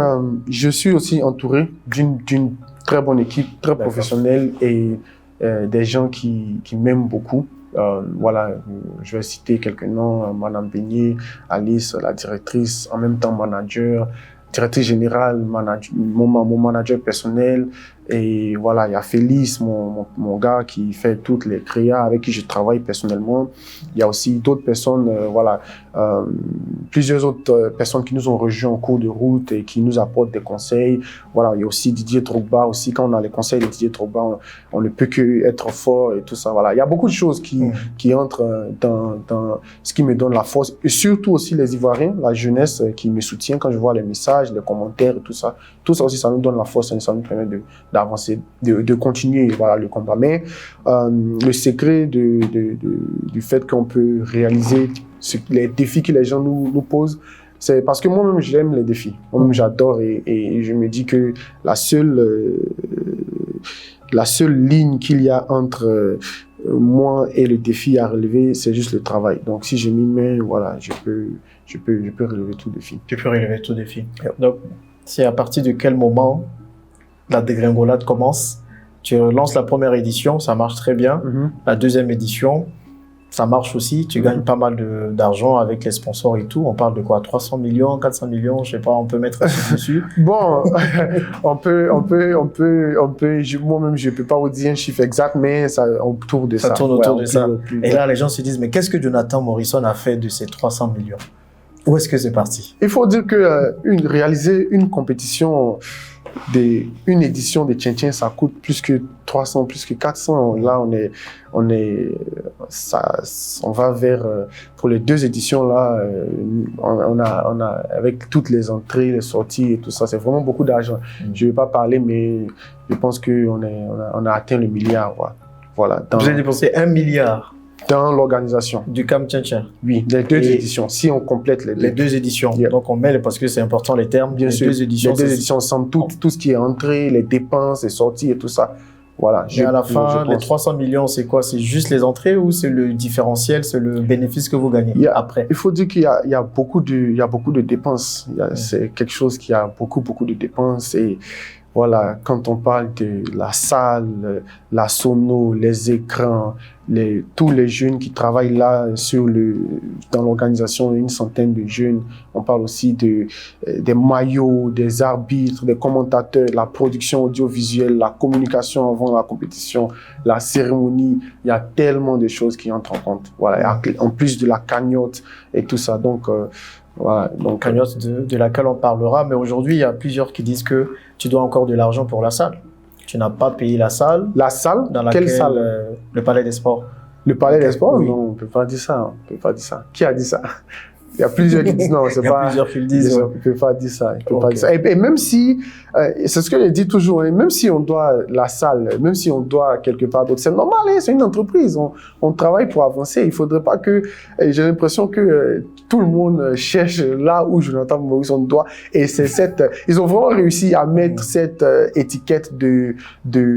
je suis aussi entouré d'une très bonne équipe, très professionnelle, et des gens qui m'aiment beaucoup. Voilà, je vais citer quelques noms: Madame Beignet, Alice, la directrice, en même temps manager, directrice générale, mon manager personnel, Et voilà, il y a Félix, mon gars, qui fait toutes les créas avec qui je travaille personnellement. Il y a aussi d'autres personnes, plusieurs autres personnes qui nous ont rejoints en cours de route et qui nous apportent des conseils. Voilà, il y a aussi Didier Drogba aussi. Quand on a les conseils de Didier Drogba, on ne peut que être fort et tout ça. Voilà, il y a beaucoup de choses qui entrent dans ce qui me donne la force. Et surtout aussi les Ivoiriens, la jeunesse qui me soutient quand je vois les messages, les commentaires et tout ça. Tout ça aussi, ça nous donne la force et ça nous permet d'avancer, de continuer, voilà, le combat. Mais le secret du fait qu'on peut réaliser les défis que les gens nous posent, c'est parce que moi-même, j'aime les défis. Moi-même, j'adore et je me dis que la seule ligne qu'il y a entre moi et le défi à relever, c'est juste le travail. Donc, si je m'y mets, voilà, je peux relever tout défi. Tu peux relever tout défi. Donc, c'est à partir de quel moment la dégringolade commence? Tu lances la première édition, ça marche très bien. La deuxième édition, ça marche aussi. Tu gagnes pas mal d'argent avec les sponsors et tout. On parle de quoi? 300 millions, 400 millions, je sais pas, on peut mettre dessus. Bon, on peut, moi-même, je peux pas vous dire un chiffre exact, mais ça autour de ça. Ça tourne autour de ça. Et là, les gens se disent, mais qu'est-ce que Jonathan Morrison a fait de ces 300 millions? Où est-ce que c'est parti? Il faut dire que réaliser une compétition, une édition de Tien-Tien, ça coûte plus que 300, plus que 400. Là, on va vers, pour les 2 éditions là, on a avec toutes les entrées, les sorties et tout ça, c'est vraiment beaucoup d'argent. Je ne vais pas parler, mais je pense qu'on a atteint le milliard. Voilà. Vous avez dépensé 1 milliard dans l'organisation du Camp Tien-Tien. Oui, les 2 éditions, si on complète les 2 éditions. Yeah. Donc on met, parce que c'est important les termes, bien sûr. Les 2 éditions ensemble, tout ce qui est entrée, les dépenses, les sorties et tout ça. Voilà. Et à la fin, les 300 millions, c'est quoi? C'est juste les entrées ou c'est le différentiel, c'est le bénéfice que vous gagnez après? Il faut dire qu'il y a beaucoup de dépenses. C'est quelque chose qui a beaucoup de dépenses et voilà, quand on parle de la salle, la sono, les écrans, tous les jeunes qui travaillent là dans l'organisation, une centaine de jeunes. On parle aussi des maillots, des arbitres, des commentateurs, la production audiovisuelle, la communication avant la compétition, la cérémonie. Il y a tellement de choses qui entrent en compte. Voilà, en plus de la cagnotte et tout ça. Donc, voilà, donc cagnotte de laquelle on parlera, mais aujourd'hui, il y a plusieurs qui disent que tu dois encore de l'argent pour la salle. Tu n'as pas payé la salle. La salle? Dans laquelle, quelle salle? Le Palais des Sports. Le Palais des Sports? Oui. Non, on ne peut pas dire ça. On peut pas dire ça. Qui a dit ça? Il y a plusieurs qui disent non, c'est pas. Il y a plusieurs qui le disent. On ne peut pas dire ça. Pas dire ça. Et même si, c'est ce que je dis toujours, hein, même si on doit la salle, même si on doit quelque part d'autre, c'est normal, hein, c'est une entreprise. On travaille pour avancer. Il ne faudrait pas que. J'ai l'impression que tout le monde cherche là où Jonathan Morrison doit. Et c'est ils ont vraiment réussi à mettre cette étiquette de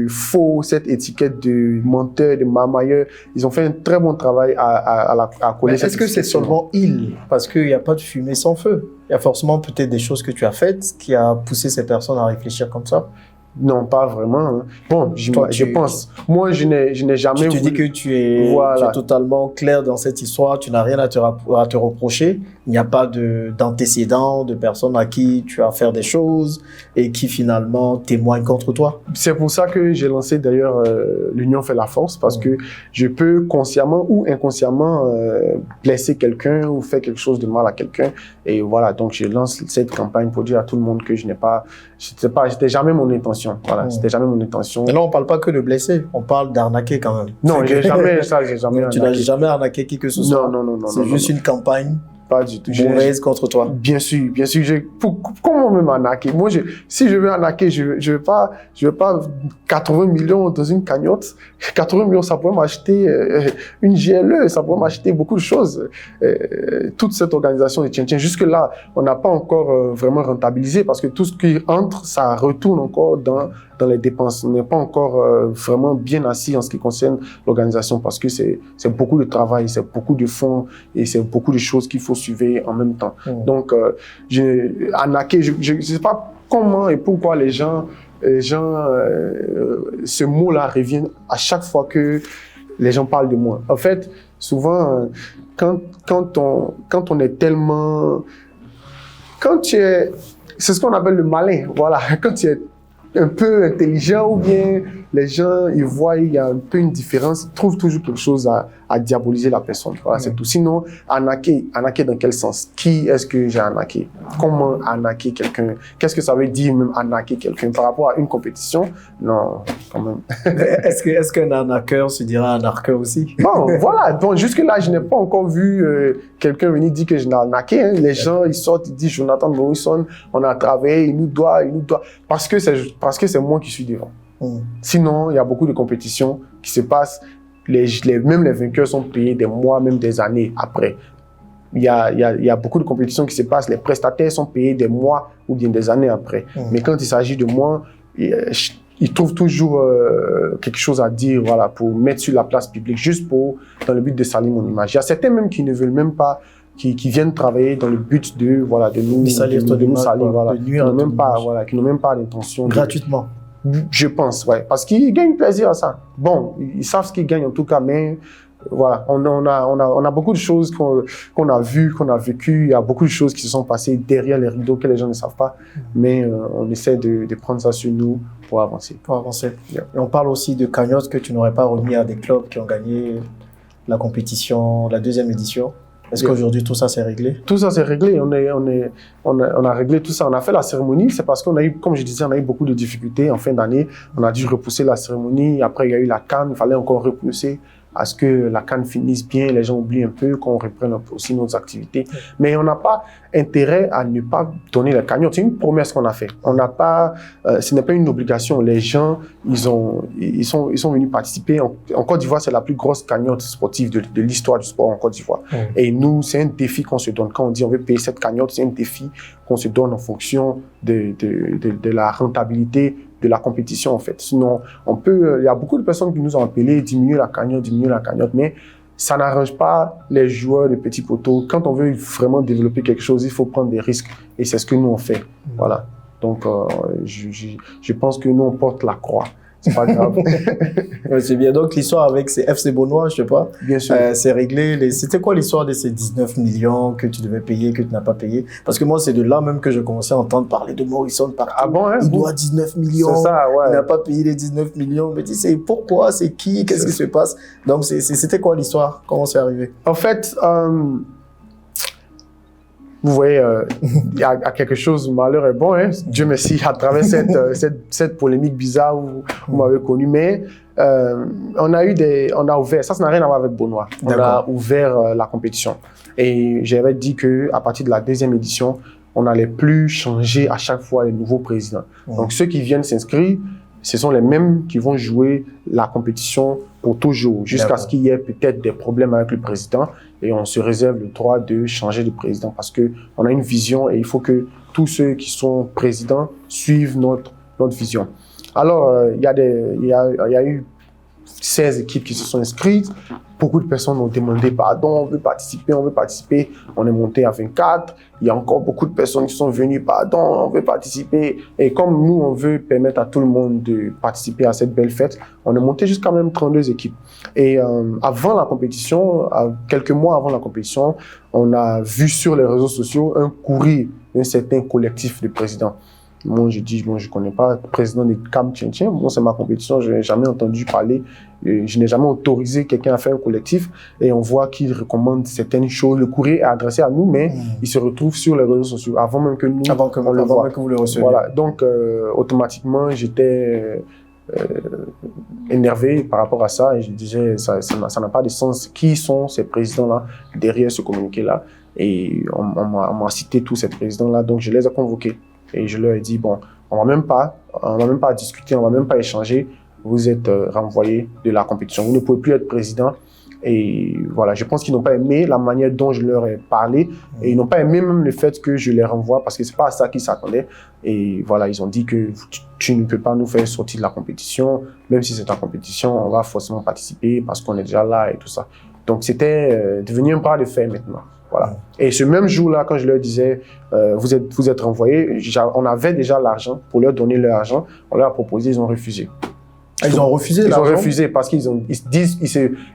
faux, cette étiquette de menteur, de marmailleur. Ils ont fait un très bon travail à coller. Est-ce que c'est seulement parce qu'il n'y a pas de fumée sans feu? Il y a forcément peut-être des choses que tu as faites qui a poussé ces personnes à réfléchir comme ça? Non, pas vraiment. Hein. Bon, je pense. Moi, je n'ai jamais Tu dis que tu es totalement clair dans cette histoire, tu n'as rien à te reprocher. Il n'y a pas d'antécédents, de personnes à qui tu as à faire des choses et qui finalement témoignent contre toi. C'est pour ça que j'ai lancé d'ailleurs l'Union fait la force, parce que je peux consciemment ou inconsciemment blesser quelqu'un ou faire quelque chose de mal à quelqu'un. Et voilà, donc je lance cette campagne pour dire à tout le monde que c'était jamais mon intention. Voilà, c'était jamais mon intention. Mais là, on parle pas que de blesser, on parle d'arnaquer quand même. Non, j'ai jamais Tu n'as jamais arnaqué qui que ce soit. Non. C'est juste une campagne. Pas du tout. Mauvaise contre toi. Bien sûr. Comment même arnaquer? Moi, si je veux arnaquer, je veux pas 80 millions dans une cagnotte. 80 millions, ça pourrait m'acheter une GLE, ça pourrait m'acheter beaucoup de choses. Toute cette organisation de Tien-Tien, jusque-là, on n'a pas encore vraiment rentabilisé parce que tout ce qui entre, ça retourne encore dans les dépenses. On n'est pas encore vraiment bien assis en ce qui concerne l'organisation parce que c'est beaucoup de travail, c'est beaucoup de fonds et c'est beaucoup de choses qu'il faut suivre en même temps. Donc, arnaquer, je ne sais pas comment et pourquoi les gens ce mot-là revient à chaque fois que les gens parlent de moi. En fait, souvent, quand on est tellement... c'est ce qu'on appelle le malin, voilà. Quand tu es un peu intelligent ou bien les gens, ils voient, il y a un peu une différence, ils trouvent toujours quelque chose à diaboliser la personne. Voilà, c'est tout. Sinon, arnaquer dans quel sens? Qui est-ce que j'ai arnaqué? Comment arnaquer quelqu'un? Qu'est-ce que ça veut dire même arnaquer quelqu'un par rapport à une compétition? Non, quand même. Est-ce qu'un arnaqueur se dira un arnaqueur aussi? Bon, voilà. Bon, jusque-là, je n'ai pas encore vu quelqu'un venir dire que je l'ai arnaqué. Hein. Les gens, ils sortent, ils disent, Jonathan Morrison, on a travaillé, il nous doit. Parce que c'est moi qui suis devant. Sinon, il y a beaucoup de compétitions qui se passent. Même les vainqueurs sont payés des mois, même des années après. Il y a beaucoup de compétitions qui se passent. Les prestataires sont payés des mois ou bien des années après. Mais quand il s'agit de moi, ils trouvent toujours quelque chose à dire, voilà, pour mettre sur la place publique, juste dans le but de salir mon image. Il y a certains même qui ne veulent même pas, qui viennent travailler dans le but de nous salir, voilà, qui n'ont même pas l'intention. Gratuitement. Je pense, ouais, parce qu'ils gagnent plaisir à ça. Bon, ils savent ce qu'ils gagnent en tout cas, mais voilà, on a beaucoup de choses qu'on a vues, qu'on a vécues. Il y a beaucoup de choses qui se sont passées derrière les rideaux que les gens ne savent pas, mais on essaie de prendre ça sur nous pour avancer. Yeah. Et on parle aussi de cagnottes que tu n'aurais pas remis à des clubs qui ont gagné la compétition, la deuxième édition. Est-ce qu'aujourd'hui tout ça c'est réglé? Tout ça c'est réglé. On a réglé tout ça. On a fait la cérémonie. C'est parce qu'on a eu, comme je disais, on a eu beaucoup de difficultés en fin d'année. On a dû repousser la cérémonie. Après il y a eu la CAN. Il fallait encore repousser à ce que la CAN finisse bien. Les gens oublient un peu, qu'on reprenne aussi nos activités. Mais on n'a pas intérêt à ne pas donner la cagnotte. C'est une promesse qu'on a faite. On n'a pas, ce n'est pas une obligation. Les gens, ils sont venus participer. En Côte d'Ivoire, c'est la plus grosse cagnotte sportive de l'histoire du sport en Côte d'Ivoire. Et nous, c'est un défi qu'on se donne. Quand on dit on veut payer cette cagnotte, c'est un défi qu'on se donne en fonction de la rentabilité de la compétition, en fait. Sinon, il y a beaucoup de personnes qui nous ont appelé, diminuer la cagnotte, mais ça n'arrange pas les joueurs de petits poteaux. Quand on veut vraiment développer quelque chose, il faut prendre des risques. Et c'est ce que nous, on fait. Voilà. Donc, je pense que nous, on porte la croix. C'est pas grave. Ouais, c'est bien. Donc, l'histoire avec ces FC Beaunois, je sais pas. Bien sûr. C'est réglé. C'était quoi l'histoire de ces 19 millions que tu devais payer, que tu n'as pas payé? Parce que moi, c'est de là même que je commençais à entendre parler de Morrison partout. Ah bon, hein? Il doit 19 millions. C'est ça, ouais. Il n'a pas payé les 19 millions. Mais tu sais, pourquoi? C'est qui? Qu'est-ce qui se passe? Donc, c'était quoi l'histoire? Comment c'est arrivé? En fait, vous voyez, il y a quelque chose, malheur est bon, hein. Dieu merci, à travers cette polémique bizarre où vous m'avez connu, mais on a ouvert, ça n'a rien à voir avec Beaunois, on a ouvert la compétition. Et j'avais dit qu'à partir de la deuxième édition, on n'allait plus changer à chaque fois les nouveaux présidents. Donc ceux qui viennent s'inscrire, ce sont les mêmes qui vont jouer la compétition pour toujours, jusqu'à ce qu'il y ait peut-être des problèmes avec le président. Et on se réserve le droit de changer de président parce qu'on a une vision et il faut que tous ceux qui sont présidents suivent notre vision. Alors, il y a eu 16 équipes qui se sont inscrites. Beaucoup de personnes ont demandé pardon, on veut participer. On est monté à 24. Il y a encore beaucoup de personnes qui sont venues, pardon, on veut participer. Et comme nous, on veut permettre à tout le monde de participer à cette belle fête, on est monté jusqu'à même 32 équipes. Et avant la compétition, quelques mois avant la compétition, on a vu sur les réseaux sociaux un courrier d'un certain collectif de présidents. Moi, je dis, bon, je ne connais pas le président de Cam Tchentchen. Moi, c'est ma compétition. Je n'ai jamais entendu parler. Je n'ai jamais autorisé quelqu'un à faire un collectif. Et on voit qu'il recommande certaines choses. Le courrier est adressé à nous, mais il se retrouve sur les réseaux sociaux avant même que nous, avant que vous le receviez. Voilà. Donc, automatiquement, j'étais énervé par rapport à ça. Et je disais, ça n'a pas de sens. Qui sont ces présidents-là derrière ce communiqué-là? Et on m'a cité tous ces présidents-là. Donc, je les ai convoqués. Et je leur ai dit, bon, on va même pas discuter, on va même pas échanger. Vous êtes renvoyé de la compétition. Vous ne pouvez plus être président. Et voilà, je pense qu'ils n'ont pas aimé la manière dont je leur ai parlé. Et ils n'ont pas aimé même le fait que je les renvoie parce que c'est pas à ça qu'ils s'attendaient. Et voilà, ils ont dit que tu ne peux pas nous faire sortir de la compétition. Même si c'est ta compétition, on va forcément participer parce qu'on est déjà là et tout ça. Donc c'était devenu un pas de fer maintenant. Voilà. Et ce même jour-là, quand je leur disais, vous êtes renvoyés, on avait déjà l'argent pour leur donner leur argent. On leur a proposé, ils ont refusé. Ils ont refusé l'argent? Ils ont refusé parce qu'ils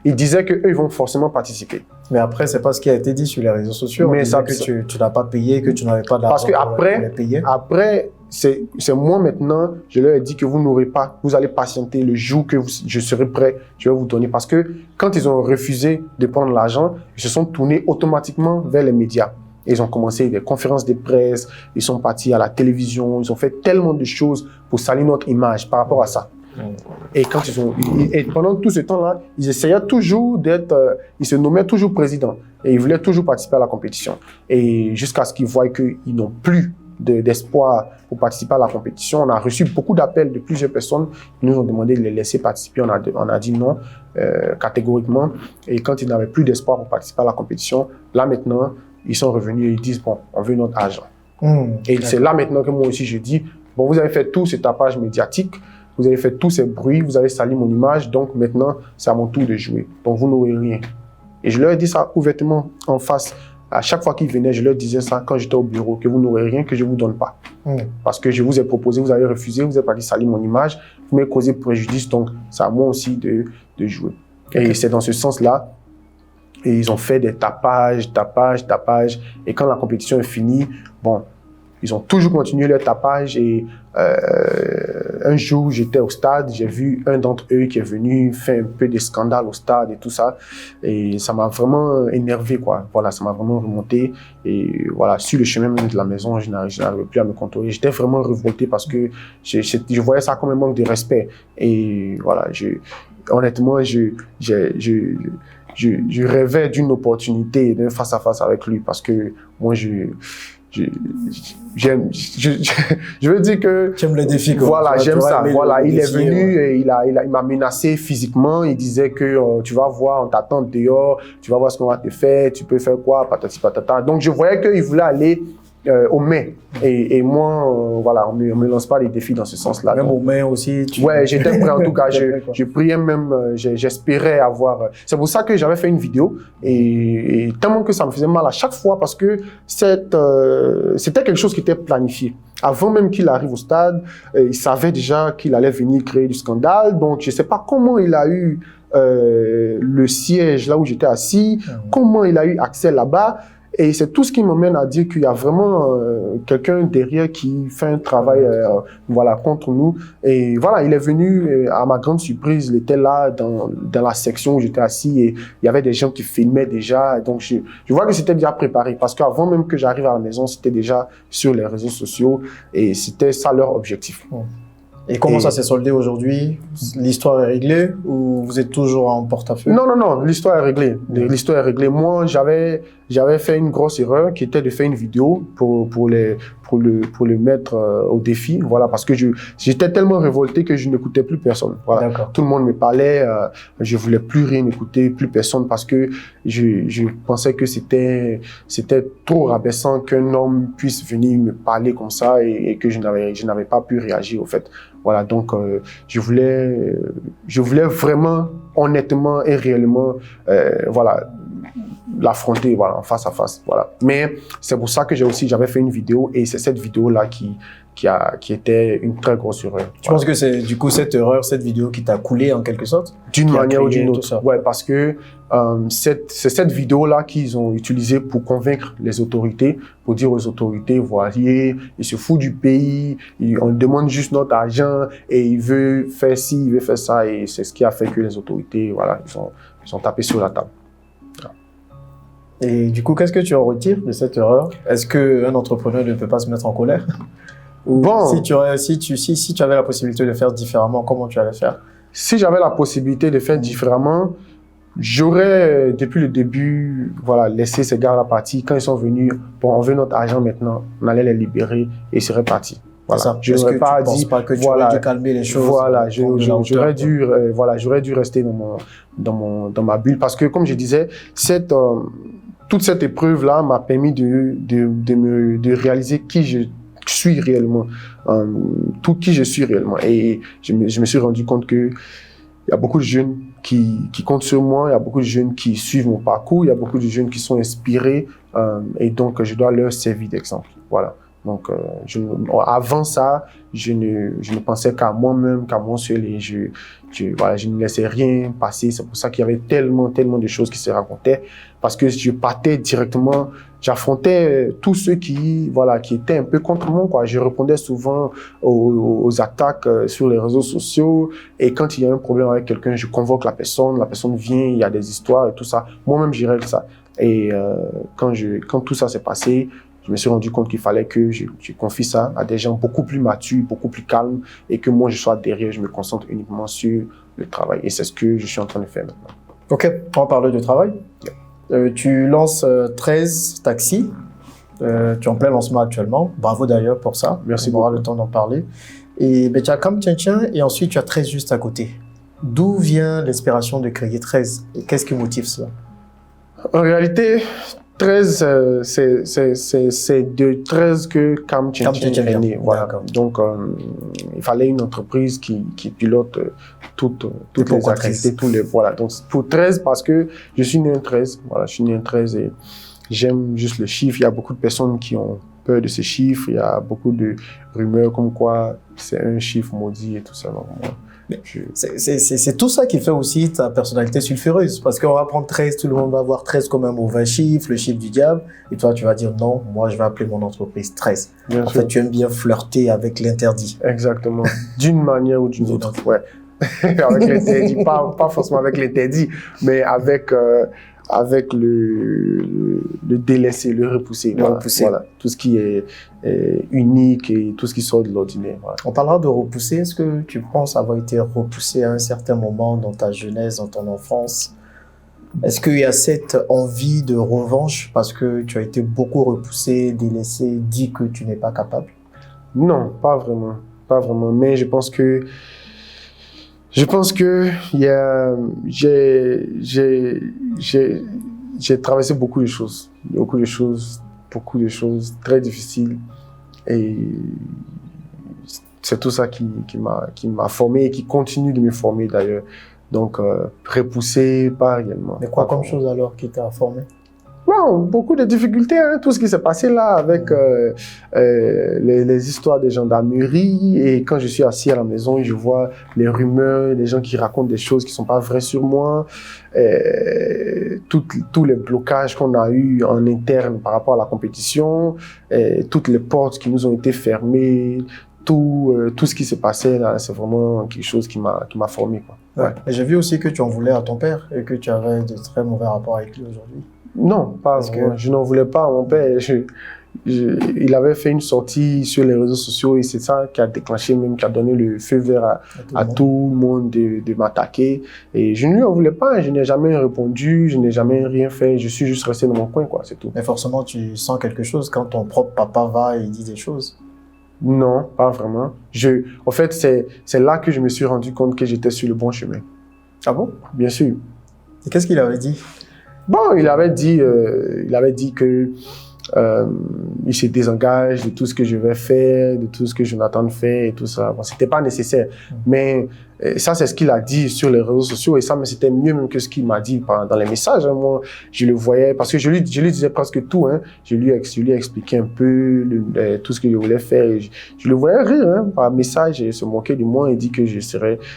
disaient qu'eux, ils vont forcément participer. Mais après, c'est pas ce qui a été dit sur les réseaux sociaux. Mais ça, que tu n'as pas payé, que tu n'avais pas d'argent pour les payer. Après, c'est moi maintenant, je leur ai dit que vous allez patienter le jour que je serai prêt, je vais vous donner. Parce que quand ils ont refusé de prendre l'argent, ils se sont tournés automatiquement vers les médias. Et ils ont commencé des conférences de presse, ils sont partis à la télévision, ils ont fait tellement de choses pour salir notre image par rapport à ça. Et pendant tout ce temps-là, ils essayaient toujours ils se nommaient toujours président et ils voulaient toujours participer à la compétition. Et jusqu'à ce qu'ils voient qu'ils n'ont plus d'espoir pour participer à la compétition, on a reçu beaucoup d'appels de plusieurs personnes qui nous ont demandé de les laisser participer. On a dit non catégoriquement. Et quand ils n'avaient plus d'espoir pour participer à la compétition, là maintenant, ils sont revenus et ils disent bon, on veut notre argent. Et c'est là maintenant que moi aussi je dis bon, vous avez fait tout ce tapage médiatique. Vous avez fait tous ces bruits, vous avez sali mon image, donc maintenant, c'est à mon tour de jouer. Donc, vous n'aurez rien. Et je leur ai dit ça ouvertement en face. À chaque fois qu'ils venaient, je leur disais ça quand j'étais au bureau, que vous n'aurez rien, que je ne vous donne pas. Parce que je vous ai proposé, vous avez refusé, vous avez pas dit salir mon image, vous m'avez causé préjudice, donc c'est à moi aussi de jouer. Et c'est dans ce sens-là. Et ils ont fait des tapages. Et quand la compétition est finie, bon, ils ont toujours continué leur tapage et un jour, j'étais au stade, j'ai vu un d'entre eux qui est venu faire un peu de scandale au stade et tout ça. Et ça m'a vraiment énervé, quoi. Voilà, ça m'a vraiment remonté. Et voilà, sur le chemin même de la maison, je n'arrivais plus à me contrôler. J'étais vraiment révolté parce que je voyais ça comme un manque de respect. Et voilà, honnêtement, je rêvais d'une opportunité, d'un face-à-face avec lui parce que moi, je veux dire que j'aime le défi. Voilà, j'aime ça. Voilà, il est venu et il m'a menacé physiquement. Il disait que tu vas voir, on t'attend dehors, tu vas voir ce qu'on va te faire, tu peux faire quoi, patati patata. Donc je voyais qu'il voulait aller au mai. Et moi, voilà, on me lance pas des défis dans ce sens-là. Même au mai aussi. Ouais, j'étais prêt en tout cas. Je priais même, j'espérais avoir. C'est pour ça que j'avais fait une vidéo et tellement que ça me faisait mal à chaque fois parce que c'était quelque chose qui était planifié. Avant même qu'il arrive au stade, il savait déjà qu'il allait venir créer du scandale. Donc, je sais pas comment il a eu le siège là où j'étais assis, comment il a eu accès là-bas. Et c'est tout ce qui m'amène à dire qu'il y a vraiment quelqu'un derrière qui fait un travail voilà, contre nous. Et voilà, il est venu, à ma grande surprise, il était là dans la section où j'étais assis et il y avait des gens qui filmaient déjà. Donc, je vois que c'était déjà préparé parce qu'avant même que j'arrive à la maison, c'était déjà sur les réseaux sociaux et c'était ça leur objectif. Et comment ça s'est soldé aujourd'hui? L'histoire est réglée ou vous êtes toujours en porte-à-feu? Non, l'histoire est réglée. L'histoire est réglée. Moi, j'avais fait une grosse erreur qui était de faire une vidéo pour le mettre au défi. Voilà, parce que j'étais tellement révolté que je n'écoutais plus personne. Voilà. Tout le monde me parlait, je voulais plus rien écouter, plus personne parce que je pensais que c'était trop rabaissant qu'un homme puisse venir me parler comme ça et que je n'avais pas pu réagir au fait. Voilà, donc je voulais vraiment, honnêtement et réellement, voilà, l'affronter, voilà, en face à face, voilà. Mais c'est pour ça que j'avais fait une vidéo et c'est cette vidéo-là qui était une très grosse erreur. Tu penses que c'est du coup cette erreur, cette vidéo qui t'a coulé en quelque sorte? D'une manière ou d'une autre. Ouais, parce que c'est cette vidéo-là qu'ils ont utilisée pour convaincre les autorités, pour dire aux autorités, voyez, il se fout du pays, on demande juste notre argent et il veut faire ci, il veut faire ça et c'est ce qui a fait que les autorités, voilà, ils ont tapé sur la table. Et du coup, qu'est-ce que tu en retires de cette erreur? Est-ce qu'un entrepreneur ne peut pas se mettre en colère? Ou bon, si tu avais la possibilité de faire différemment, comment tu allais faire? Si j'avais la possibilité de faire différemment, j'aurais, depuis le début, voilà, laissé ces gars-là partir. Quand ils sont venus, bon, on veut notre argent maintenant, on allait les libérer et ils seraient partis. Voilà. Je n'aurais pas dit que tu aurais dû calmer les choses. Voilà, j'aurais dû rester dans ma bulle parce que, comme je disais, toute cette épreuve-là m'a permis de réaliser qui je suis réellement, qui je suis réellement. Et je me suis rendu compte que il y a beaucoup de jeunes qui comptent sur moi, il y a beaucoup de jeunes qui suivent mon parcours, il y a beaucoup de jeunes qui sont inspirés et donc je dois leur servir d'exemple. Voilà. Donc, avant ça, je ne pensais qu'à moi-même, qu'à mon seul, et voilà, je ne laissais rien passer. C'est pour ça qu'il y avait tellement de choses qui se racontaient, parce que je partais directement, j'affrontais tous ceux qui étaient un peu contre moi, quoi. Je répondais souvent aux attaques sur les réseaux sociaux, et quand il y a un problème avec quelqu'un, je convoque la personne vient, il y a des histoires et tout ça. Moi-même, je règle ça. Et quand tout ça s'est passé, je me suis rendu compte qu'il fallait que je confie ça à des gens beaucoup plus matures, beaucoup plus calmes, et que moi, je sois derrière, je me concentre uniquement sur le travail. Et c'est ce que je suis en train de faire maintenant. Ok, on va parler de travail. Tu lances 13 taxis. Tu es en plein lancement actuellement. Bravo d'ailleurs pour ça. Merci beaucoup. On aura beaucoup. le temps d'en parler. Et tu as comme Tiens, et ensuite tu as 13 juste à côté. D'où vient l'inspiration de créer 13 et qu'est-ce qui motive cela? En réalité, 13, c'est de 13 que Cam Tien est né. Voilà. Donc, il fallait une entreprise qui pilote toutes les activités, voilà. Donc, pour 13, parce que je suis né un 13. Voilà, je suis né un 13 et j'aime juste le chiffre. Il y a beaucoup de personnes qui ont peur de ce chiffre. Il y a beaucoup de rumeurs comme quoi c'est un chiffre maudit et tout ça. Donc, moi, c'est tout ça qui fait aussi ta personnalité sulfureuse. Parce qu'on va prendre 13, tout le monde va voir 13 comme un mauvais chiffre, le chiffre du diable. Et toi, tu vas dire non, moi, je vais appeler mon entreprise 13. En fait, tu aimes bien flirter avec l'interdit. Exactement. D'une manière ou d'une autre. Ouais. Avec l'interdit. Pas forcément avec l'interdit, mais avec le délaisser, le repousser. Voilà. Tout ce qui est unique et tout ce qui sort de l'ordinaire. Voilà. On parlera de repousser. Est-ce que tu penses avoir été repoussé à un certain moment dans ta jeunesse, dans ton enfance? Est-ce qu'il y a cette envie de revanche parce que tu as été beaucoup repoussé, délaissé, dit que tu n'es pas capable? Non, pas vraiment. Pas vraiment. Mais je pense que j'ai traversé beaucoup de choses très difficiles, et c'est tout ça qui m'a formé et qui continue de me former d'ailleurs. Donc, repoussé, pas réellement. Mais quoi comme chose alors qui t'a formé? Bon, beaucoup de difficultés, hein, tout ce qui s'est passé là avec les histoires des gendarmeries, et quand je suis assis à la maison, je vois les rumeurs, les gens qui racontent des choses qui sont pas vraies sur moi, tous les blocages qu'on a eu en interne par rapport à la compétition, toutes les portes qui nous ont été fermées, tout ce qui s'est passé là, c'est vraiment quelque chose qui m'a formé, quoi. Ouais. Et j'ai vu aussi que tu en voulais à ton père et que tu avais de très mauvais rapports avec lui aujourd'hui. Non, pas vraiment. Je n'en voulais pas à mon père. Il avait fait une sortie sur les réseaux sociaux et c'est ça qui a déclenché, même qui a donné le feu vert à tout le monde de m'attaquer. Et je ne lui en voulais pas. Je n'ai jamais répondu, je n'ai jamais rien fait. Je suis juste resté dans mon coin, quoi, c'est tout. Mais forcément, tu sens quelque chose quand ton propre papa va et dit des choses. Non, pas vraiment. En fait, c'est là que je me suis rendu compte que j'étais sur le bon chemin. Ah bon? Bien sûr. Et qu'est-ce qu'il avait dit? Bon, il avait dit que il se désengage de tout ce que je vais faire, de tout ce que Jonathan fait et tout ça. Bon, c'était pas nécessaire. Mais ça, c'est ce qu'il a dit sur les réseaux sociaux, et ça, mais c'était mieux même que ce qu'il m'a dit dans les messages. Hein. Moi, je le voyais, parce que je lui disais presque tout. Hein. Je lui ai expliqué un peu tout ce que je voulais faire. Et je le voyais rire, hein, par message, et se moquer de moi, et dit que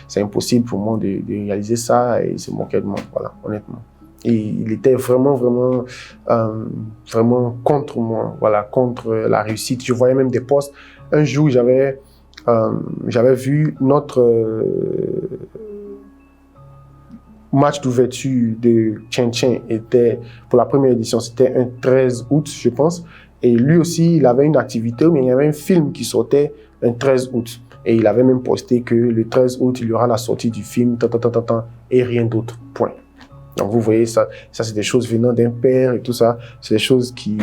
c'est impossible pour moi de réaliser ça, et il se moquait de moi, voilà, honnêtement. Et il était vraiment contre moi, voilà, contre la réussite. Je voyais même des posts. Un jour, j'avais vu notre match d'ouverture de Tien Tien, était pour la première édition, c'était un 13 août, je pense. Et lui aussi, il avait une activité, mais il y avait un film qui sortait un 13 août. Et il avait même posté que le 13 août, il y aura la sortie du film, et rien d'autre, point. Donc vous voyez, ça c'est des choses venant d'un père et tout ça, c'est des choses qui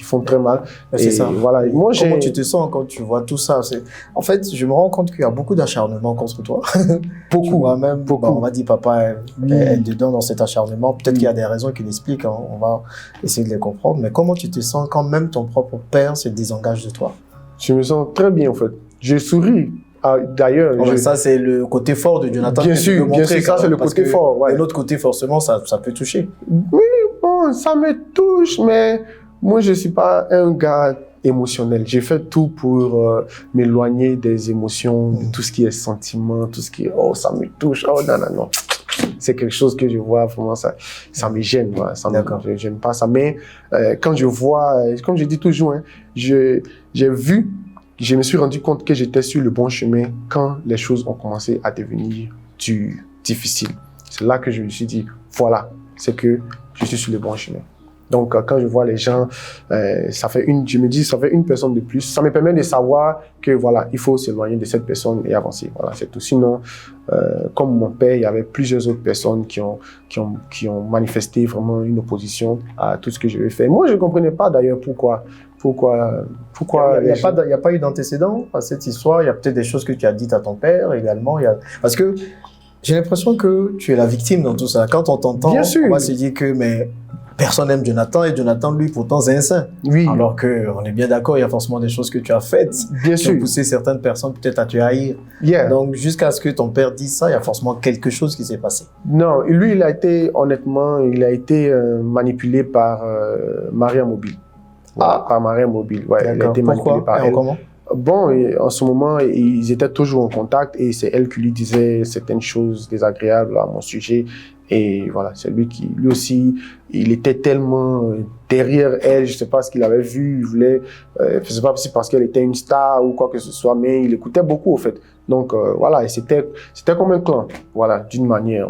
font très mal. C'est ça. Voilà. Moi, comment tu te sens quand tu vois tout ça? En fait, je me rends compte qu'il y a beaucoup d'acharnement contre toi. Beaucoup. Moi-même, beaucoup. On m'a dit papa est dedans dans cet acharnement. Peut-être qu'il y a des raisons qui l'expliquent, hein. On va essayer de les comprendre. Mais comment tu te sens quand même ton propre père se désengage de toi? Je me sens très bien en fait. Je souris. D'ailleurs, ça c'est le côté fort de Jonathan. Bien sûr, ça c'est le côté fort. Ouais. Et l'autre côté, forcément, ça peut toucher. Oui, bon, ça me touche, mais moi je suis pas un gars émotionnel. J'ai fait tout pour m'éloigner des émotions, de tout ce qui est sentiment, tout ce qui est oh ça me touche, oh non non non. C'est quelque chose que je vois vraiment ça me gêne, moi. J'aime pas ça. Mais quand je vois, comme je dis toujours, hein, je me suis rendu compte que j'étais sur le bon chemin quand les choses ont commencé à devenir difficiles. C'est là que je me suis dit, voilà, c'est que je suis sur le bon chemin. Donc, quand je vois les gens, je me dis, ça fait une personne de plus. Ça me permet de savoir que, voilà, il faut s'éloigner de cette personne et avancer. Voilà, c'est tout. Sinon, comme mon père, il y avait plusieurs autres personnes qui ont manifesté vraiment une opposition à tout ce que je vais faire. Moi, je ne comprenais pas d'ailleurs pourquoi. Il n'y a pas eu d'antécédent à cette histoire. Il y a peut-être des choses que tu as dites à ton père également. Parce que j'ai l'impression que tu es la victime dans tout ça. Quand on t'entend, on va se dire que mais personne n'aime Jonathan et Jonathan, lui, pourtant, c'est un saint. Oui. Alors qu'on est bien d'accord, il y a forcément des choses que tu as faites qui ont poussé certaines personnes peut-être à te haïr. Yeah. Donc, jusqu'à ce que ton père dise ça, il y a forcément quelque chose qui s'est passé. Non, lui, honnêtement, il a été manipulé par Maria Mobile. Voilà, par Maria Mobile. Ouais, il a été manipulé par elle. Comment? Bon, et en ce moment, ils étaient toujours en contact et c'est elle qui lui disait certaines choses désagréables à mon sujet. Et voilà, c'est lui aussi, il était tellement derrière elle, je sais pas ce qu'il avait vu, il voulait, je sais pas si parce qu'elle était une star ou quoi que ce soit, mais il écoutait beaucoup, au fait. Donc, voilà, et c'était comme un clan, voilà, d'une manière,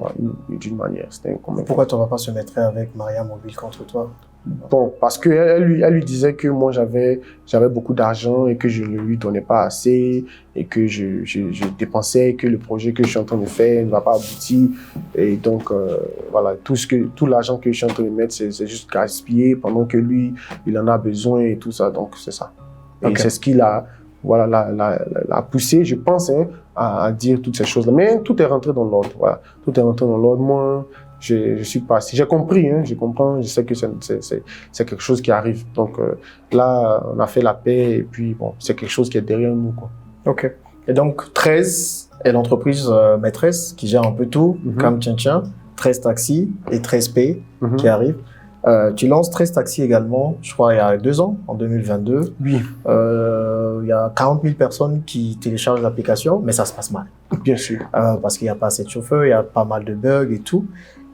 c'était comme un clan. Pourquoi tu ne vas pas se mettre avec Maria Mobile contre toi? Bon, parce que elle lui disait que moi j'avais beaucoup d'argent et que je ne lui donnais pas assez et que je dépensais, que le projet que je suis en train de faire ne va pas aboutir. Et donc, voilà, tout l'argent que je suis en train de mettre, c'est juste gaspillé pendant que lui, il en a besoin et tout ça. Donc, c'est ça. Et c'est ce qui l'a poussé, je pense, hein, à dire toutes ces choses-là. Mais tout est rentré dans l'ordre. Voilà. Tout est rentré dans l'ordre. Moi, je suis passé. J'ai compris, hein, je comprends, je sais que c'est quelque chose qui arrive. Donc là, on a fait la paix et puis bon, c'est quelque chose qui est derrière nous, quoi. Ok. Et donc 13 est l'entreprise maîtresse qui gère un peu tout, comme Tiens, 13 Taxi et 13P qui arrivent. Tu lances 13 Taxi également, je crois, il y a 2 ans, en 2022. Oui. Il y a 40 000 personnes qui téléchargent l'application, mais ça se passe mal. Bien sûr. Parce qu'il n'y a pas assez de chauffeurs, il y a pas mal de bugs et tout.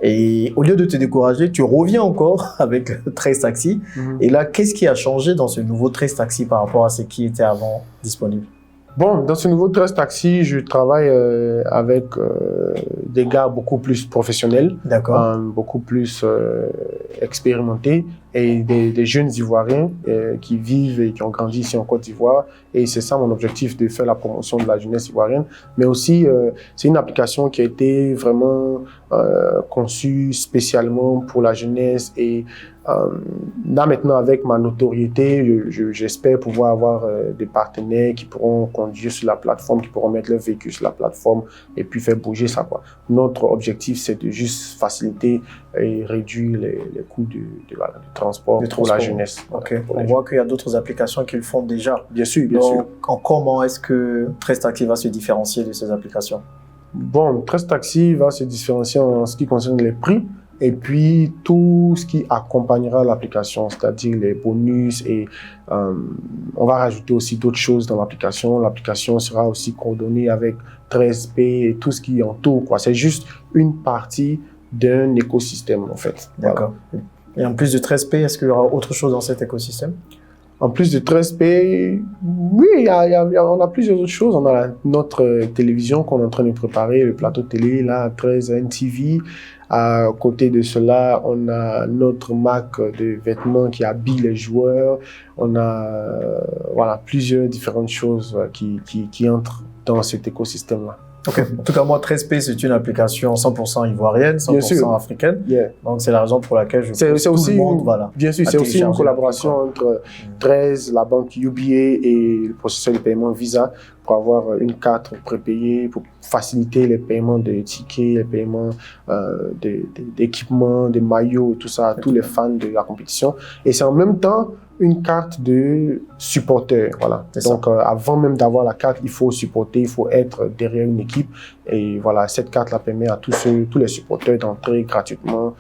Et au lieu de te décourager, tu reviens encore avec 13 Taxi. Et là, qu'est-ce qui a changé dans ce nouveau 13 Taxi par rapport à ce qui était avant disponible? Bon, dans ce nouveau 13 Taxi, je travaille avec des gars beaucoup plus professionnels, beaucoup plus expérimentés et des jeunes Ivoiriens qui vivent et qui ont grandi ici en Côte d'Ivoire. Et c'est ça mon objectif, de faire la promotion de la jeunesse ivoirienne. Mais aussi, c'est une application qui a été vraiment conçue spécialement pour la jeunesse. Et là maintenant, avec ma notoriété, j'espère pouvoir avoir des partenaires qui pourront conduire sur la plateforme, qui pourront mettre leur véhicule sur la plateforme et puis faire bouger ça, quoi. Notre objectif, c'est de juste faciliter et réduire les coûts de transport pour la jeunesse. Okay. On voit qu'il y a d'autres applications qui le font déjà. Bien sûr, bien sûr. sûr. Comment est-ce que 13 Taxi va se différencier de ces applications? Bon, 13 Taxi va se différencier en ce qui concerne les prix et puis tout ce qui accompagnera l'application, c'est-à-dire les bonus et on va rajouter aussi d'autres choses dans l'application. L'application sera aussi coordonnée avec 13P et tout ce qui entoure, quoi. C'est juste une partie d'un écosystème, en fait. D'accord. Voilà. Et en plus de 13P, est-ce qu'il y aura autre chose dans cet écosystème? En plus de 13P, oui, on a plusieurs autres choses. On a notre télévision qu'on est en train de préparer, le plateau télé, là, 13 NTV. À côté de cela, on a notre marque de vêtements qui habille les joueurs. On a voilà, plusieurs différentes choses qui entrent dans cet écosystème-là. Ok. En tout cas, moi, 13P, c'est une application 100% ivoirienne, 100% africaine. Yeah. Donc, c'est la raison pour laquelle je c'est aussi tout le monde, voilà, bien sûr, c'est aussi une collaboration entre 13, la banque UBA et le processeur de paiement Visa pour avoir une carte prépayée, pour faciliter les paiements de tickets, les paiements d'équipements, des maillots et tout ça, à tous les fans de la compétition. Et c'est en même temps une carte de supporter, voilà. Donc, avant même d'avoir la carte, il faut supporter, il faut être derrière une équipe. Et voilà, cette carte-là permet à tous les supporters d'entrer gratuitement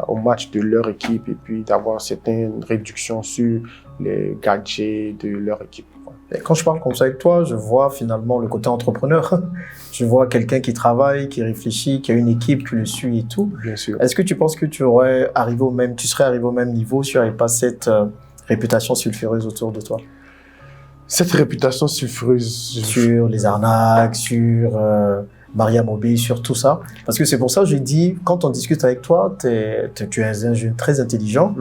au match de leur équipe et puis d'avoir certaines réductions sur les gadgets de leur équipe. Et quand je parle comme ça avec toi, je vois finalement le côté entrepreneur. Je vois quelqu'un qui travaille, qui réfléchit, qui a une équipe, qui le suit et tout. Bien sûr. Est-ce que tu penses que tu serais arrivé au même niveau si tu n'avais pas cette réputation sulfureuse autour de toi? Cette réputation sulfureuse. Sur les arnaques, sur Maria Mobile, sur tout ça. Parce que c'est pour ça que j'ai dit, quand on discute avec toi, tu es un jeune très intelligent,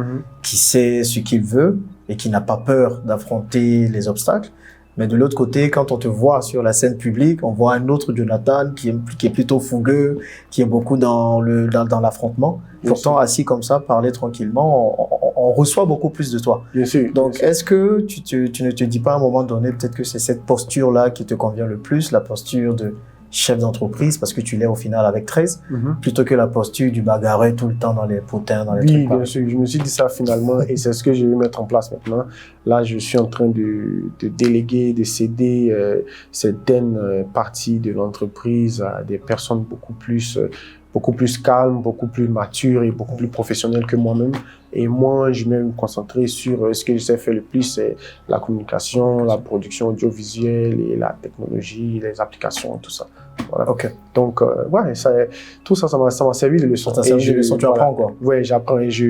qui sait ce qu'il veut et qui n'a pas peur d'affronter les obstacles. Mais de l'autre côté, quand on te voit sur la scène publique, on voit un autre Jonathan qui est plutôt fougueux, qui est beaucoup dans l'affrontement. Pourtant, assis comme ça, parler tranquillement, on reçoit beaucoup plus de toi. Bien sûr. Donc, est-ce que tu ne te dis pas à un moment donné, peut-être que c'est cette posture-là qui te convient le plus, la posture de chef d'entreprise, parce que tu l'es au final avec 13, plutôt que la posture du bagarreur tout le temps dans les potins, dans les trucs. Oui, bien sûr. Je me suis dit ça finalement et c'est ce que je vais mettre en place maintenant. Là, je suis en train de déléguer, de céder certaines parties de l'entreprise à des personnes beaucoup plus calmes, beaucoup plus matures et beaucoup plus professionnelles que moi-même. Et moi, je vais me concentrer sur ce que je sais faire le plus, c'est la communication, la production audiovisuelle et la technologie, les applications, tout ça. Voilà. Ok. Donc, tout ça, ça m'a servi de leçon. Ça t'a servi de leçon, tu apprends quoi? Oui, j'apprends et je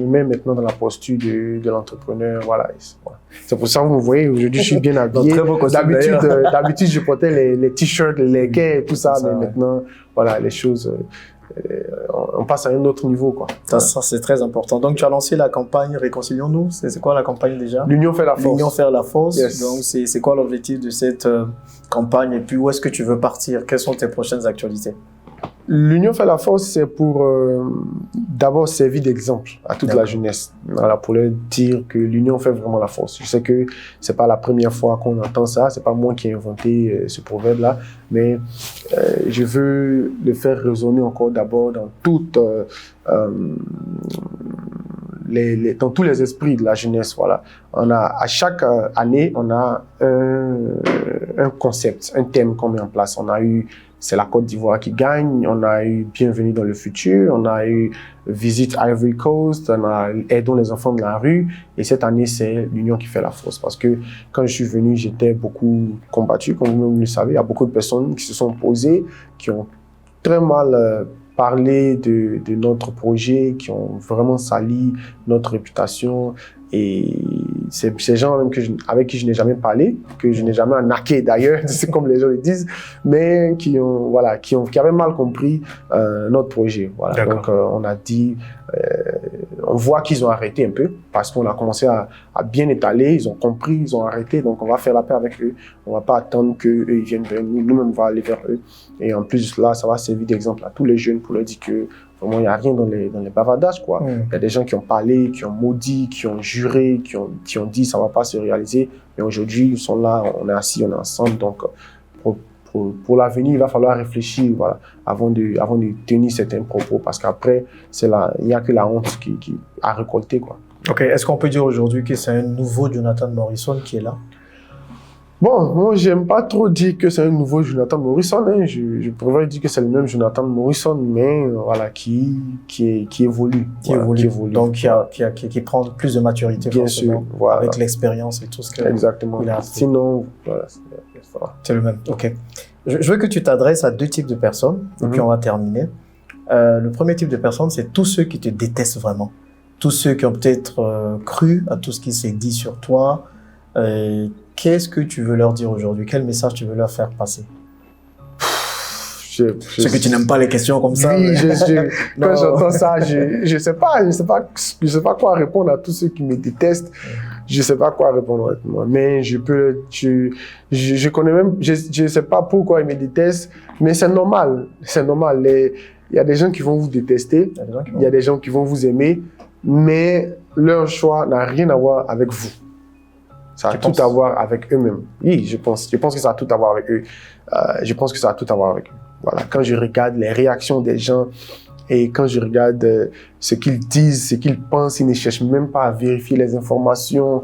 me mets maintenant dans la posture de l'entrepreneur. Voilà. C'est pour ça que vous voyez, aujourd'hui, je suis bien habillé. D'habitude, je portais les t-shirts, les leggings et tout ça, mais maintenant, voilà, les choses... on passe à un autre niveau, quoi. Ça, c'est très important. Donc, tu as lancé la campagne Réconcilions-nous. C'est quoi la campagne déjà? L'union fait la force. L'union fait la force. Yes. Donc, c'est quoi l'objectif de cette campagne et puis où est-ce que tu veux partir? Quelles sont tes prochaines actualités? L'union fait la force, c'est pour d'abord servir d'exemple à toute la jeunesse. Voilà, pour leur dire que l'union fait vraiment la force. Je sais que c'est pas la première fois qu'on entend ça, c'est pas moi qui ai inventé ce proverbe-là, mais je veux le faire résonner encore d'abord dans dans tous les esprits de la jeunesse. Voilà. À chaque année, on a un concept, un thème qu'on met en place. C'est la Côte d'Ivoire qui gagne, on a eu Bienvenue dans le futur, on a eu Visite Ivory Coast, on a Aidons les enfants de la rue. Et cette année, c'est l'union qui fait la force. Parce que quand je suis venu, j'étais beaucoup combattu, comme vous le savez. Il y a beaucoup de personnes qui se sont opposées, qui ont très mal parlé de notre projet, qui ont vraiment sali notre réputation. Et c'est ces gens même avec qui je n'ai jamais parlé, que je n'ai jamais arnaqué d'ailleurs, c'est comme les gens le disent, mais qui avaient mal compris notre projet. Voilà. Donc on a dit, on voit qu'ils ont arrêté un peu parce qu'on a commencé à bien étaler, ils ont compris, ils ont arrêté, donc on va faire la paix avec eux. On va pas attendre qu'eux ils viennent vers nous, nous-mêmes on va aller vers eux. Et en plus là, ça va servir d'exemple à tous les jeunes pour leur dire que vraiment, il n'y a rien dans les bavardages, quoi. Il y a des gens qui ont parlé, qui ont maudit, qui ont juré, qui ont dit ça ne va pas se réaliser. Mais aujourd'hui, ils sont là, on est assis, on est ensemble. Donc, pour l'avenir, il va falloir réfléchir, voilà, avant de tenir certains propos. Parce qu'après, il n'y a que la honte qui a récolté, quoi. Ok. Est-ce qu'on peut dire aujourd'hui que c'est un nouveau Jonathan Morrison qui est là? Bon, moi, j'aime pas trop dire que c'est un nouveau Jonathan Morrison. Hein. Je préfère dire que c'est le même Jonathan Morrison, mais voilà, qui évolue. Qui évolue. Donc, qui prend plus de maturité, bien forcément, sûr, voilà. Avec l'expérience et tout ce qu'il a. Exactement. Sinon, voilà, c'est le même. Ok. Je veux que tu t'adresses à deux types de personnes, et puis on va terminer. Le premier type de personnes, c'est tous ceux qui te détestent vraiment. Tous ceux qui ont peut-être cru à tout ce qui s'est dit sur toi. Qu'est-ce que tu veux leur dire aujourd'hui? Quel message tu veux leur faire passer? Je sais que tu n'aimes pas les questions comme ça. Oui, quand j'entends ça, je sais pas quoi répondre à tous ceux qui me détestent. Je sais pas quoi répondre honnêtement. Mais je connais même, je sais pas pourquoi ils me détestent, mais c'est normal. C'est normal. Il y a des gens qui vont vous détester, il y a des gens qui vont vous aimer, mais leur choix n'a rien à voir avec vous. Ça a tout à voir avec eux-mêmes. Oui, je pense que ça a tout à voir avec eux. Je pense que ça a tout à voir avec eux. Voilà. Quand je regarde les réactions des gens et quand je regarde ce qu'ils disent, ce qu'ils pensent, ils ne cherchent même pas à vérifier les informations.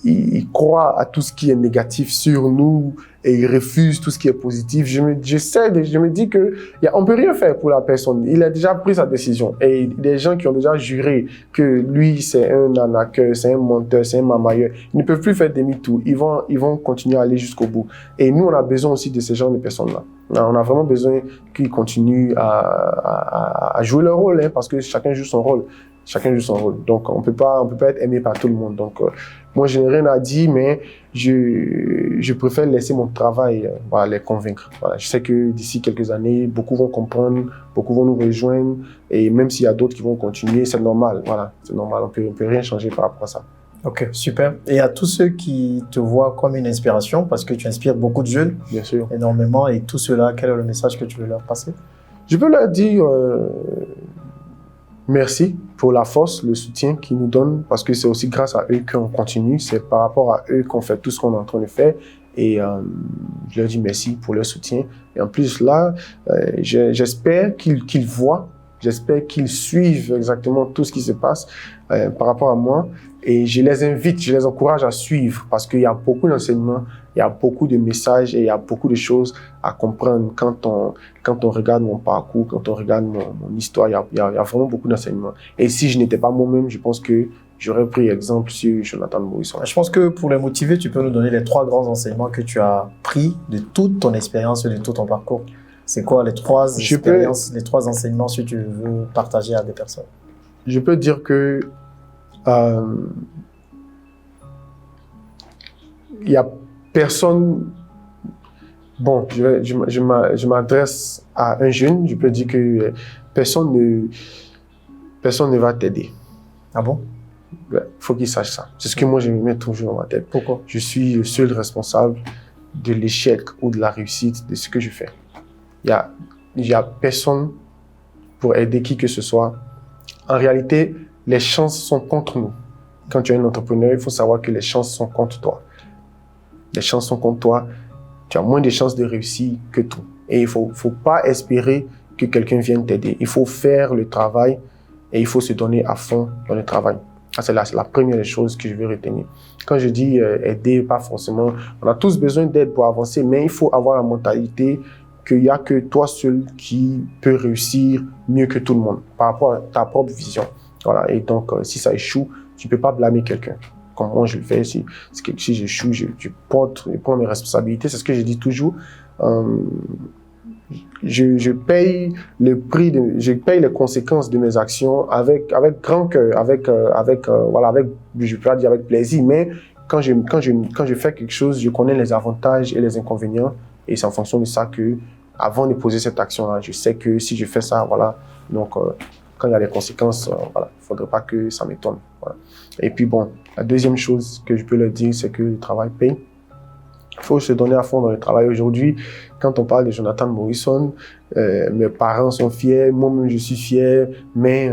il croit à tout ce qui est négatif sur nous et il refuse tout ce qui est positif. Je me dis que on peut rien faire pour la personne. Il a déjà pris sa décision. Et des gens qui ont déjà juré que lui, c'est un arnaqueur, c'est un menteur, c'est un mamailleur, ils ne peuvent plus faire demi-tour. Ils vont continuer à aller jusqu'au bout. Et nous, on a besoin aussi de ces genres de personnes-là. On a vraiment besoin qu'ils continuent à jouer leur rôle, hein, parce que chacun joue son rôle. Chacun joue son rôle. Donc, on peut pas être aimé par tout le monde. Donc, moi, je n'ai rien à dire, mais je préfère laisser mon travail, les convaincre. Voilà. Je sais que d'ici quelques années, beaucoup vont comprendre, beaucoup vont nous rejoindre. Et même s'il y a d'autres qui vont continuer, c'est normal. Voilà, c'est normal. On peut rien changer par rapport à ça. Ok, super. Et à tous ceux qui te voient comme une inspiration, parce que tu inspires beaucoup de jeunes, bien sûr, énormément, et tout cela, quel est le message que tu veux leur passer? Je peux leur dire merci pour la force, le soutien qu'ils nous donnent, parce que c'est aussi grâce à eux qu'on continue, c'est par rapport à eux qu'on fait tout ce qu'on est en train de faire. Et je leur dis merci pour leur soutien. Et en plus, là, j'espère qu'ils voient, j'espère qu'ils suivent exactement tout ce qui se passe par rapport à moi. Et je les invite, je les encourage à suivre parce qu'il y a beaucoup d'enseignements, il y a beaucoup de messages et il y a beaucoup de choses à comprendre quand on regarde mon parcours, quand on regarde mon histoire. Il y a vraiment beaucoup d'enseignements. Et si je n'étais pas moi-même, je pense que j'aurais pris exemple sur Jonathan Morisson. Je pense que pour les motiver, tu peux nous donner les 3 grands enseignements que tu as pris de toute ton expérience et de tout ton parcours. C'est quoi les 3 expériences, les 3 enseignements si tu veux partager à des personnes? Je peux dire que il y a personne. Bon, je m'adresse à un jeune. Je peux dire que personne ne va t'aider. Ah bon? Il faut qu'il sache ça. C'est ce que moi je me mets toujours dans ma tête. Pourquoi? Je suis le seul responsable de l'échec ou de la réussite de ce que je fais. Il y a personne pour aider qui que ce soit. En réalité, les chances sont contre nous. Quand tu es un entrepreneur, il faut savoir que les chances sont contre toi. Les chances sont contre toi. Tu as moins de chances de réussir que tout. Et il faut pas espérer que quelqu'un vienne t'aider. Il faut faire le travail et il faut se donner à fond dans le travail. C'est la première chose que je veux retenir. Quand je dis aider, pas forcément. On a tous besoin d'aide pour avancer, mais il faut avoir la mentalité qu'il n'y a que toi seul qui peut réussir mieux que tout le monde par rapport à ta propre vision. Voilà. Et donc, si ça échoue, tu ne peux pas blâmer quelqu'un. Comme moi, je le fais. Si j'échoue, je prends mes responsabilités. C'est ce que je dis toujours. Je paye le prix, je paye les conséquences de mes actions avec grand cœur, je peux pas dire avec plaisir, mais quand je fais quelque chose, je connais les avantages et les inconvénients. Et c'est en fonction de ça que, avant de poser cette action-là, je sais que si je fais ça, voilà, donc quand il y a les conséquences, voilà, il ne faudrait pas que ça m'étonne. Voilà. Et puis bon, la deuxième chose que je peux leur dire, c'est que le travail paye. Il faut se donner à fond dans le travail. Aujourd'hui, quand on parle de Jonathan Morisson, mes parents sont fiers, moi-même je suis fier, mais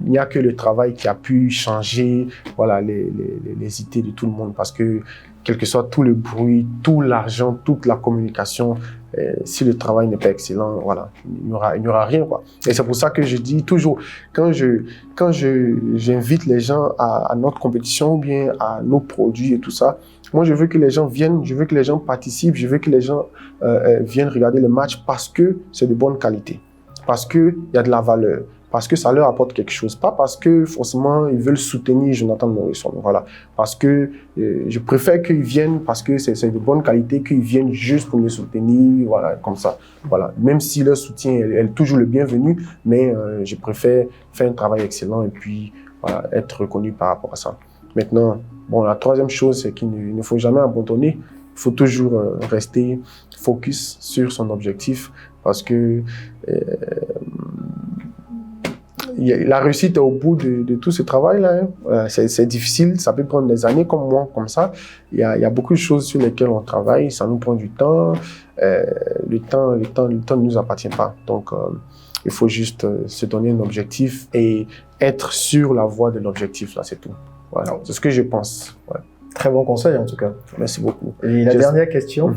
il n'y a que le travail qui a pu changer, voilà, les idées de tout le monde, parce que quel que soit tout le bruit, tout l'argent, toute la communication, si le travail n'est pas excellent, voilà, il n'y aura rien, quoi. Et c'est pour ça que je dis toujours, quand j'invite les gens à notre compétition ou bien à nos produits et tout ça, moi je veux que les gens viennent, je veux que les gens participent, je veux que les gens viennent regarder le match parce que c'est de bonne qualité, parce qu'il y a de la valeur, parce que ça leur apporte quelque chose, pas parce que forcément ils veulent soutenir Jonathan Morisson, voilà, parce que je préfère qu'ils viennent parce que c'est de bonne qualité, qu'ils viennent juste pour me soutenir, voilà, comme ça, voilà, même si leur soutien est toujours le bienvenu, mais je préfère faire un travail excellent et puis voilà, être reconnu par rapport à ça. Maintenant, bon, la troisième chose, c'est qu'il ne faut jamais abandonner, il faut toujours rester focus sur son objectif parce que la réussite est au bout de tout ce travail-là. Hein. C'est difficile, ça peut prendre des années comme moi, comme ça. Il y a beaucoup de choses sur lesquelles on travaille, ça nous prend du temps. Le temps ne nous appartient pas. Donc, il faut juste se donner un objectif et être sur la voie de l'objectif, là, c'est tout. Voilà. C'est ce que je pense. Ouais. Très bon conseil, en tout cas. Merci beaucoup. Et la dernière question,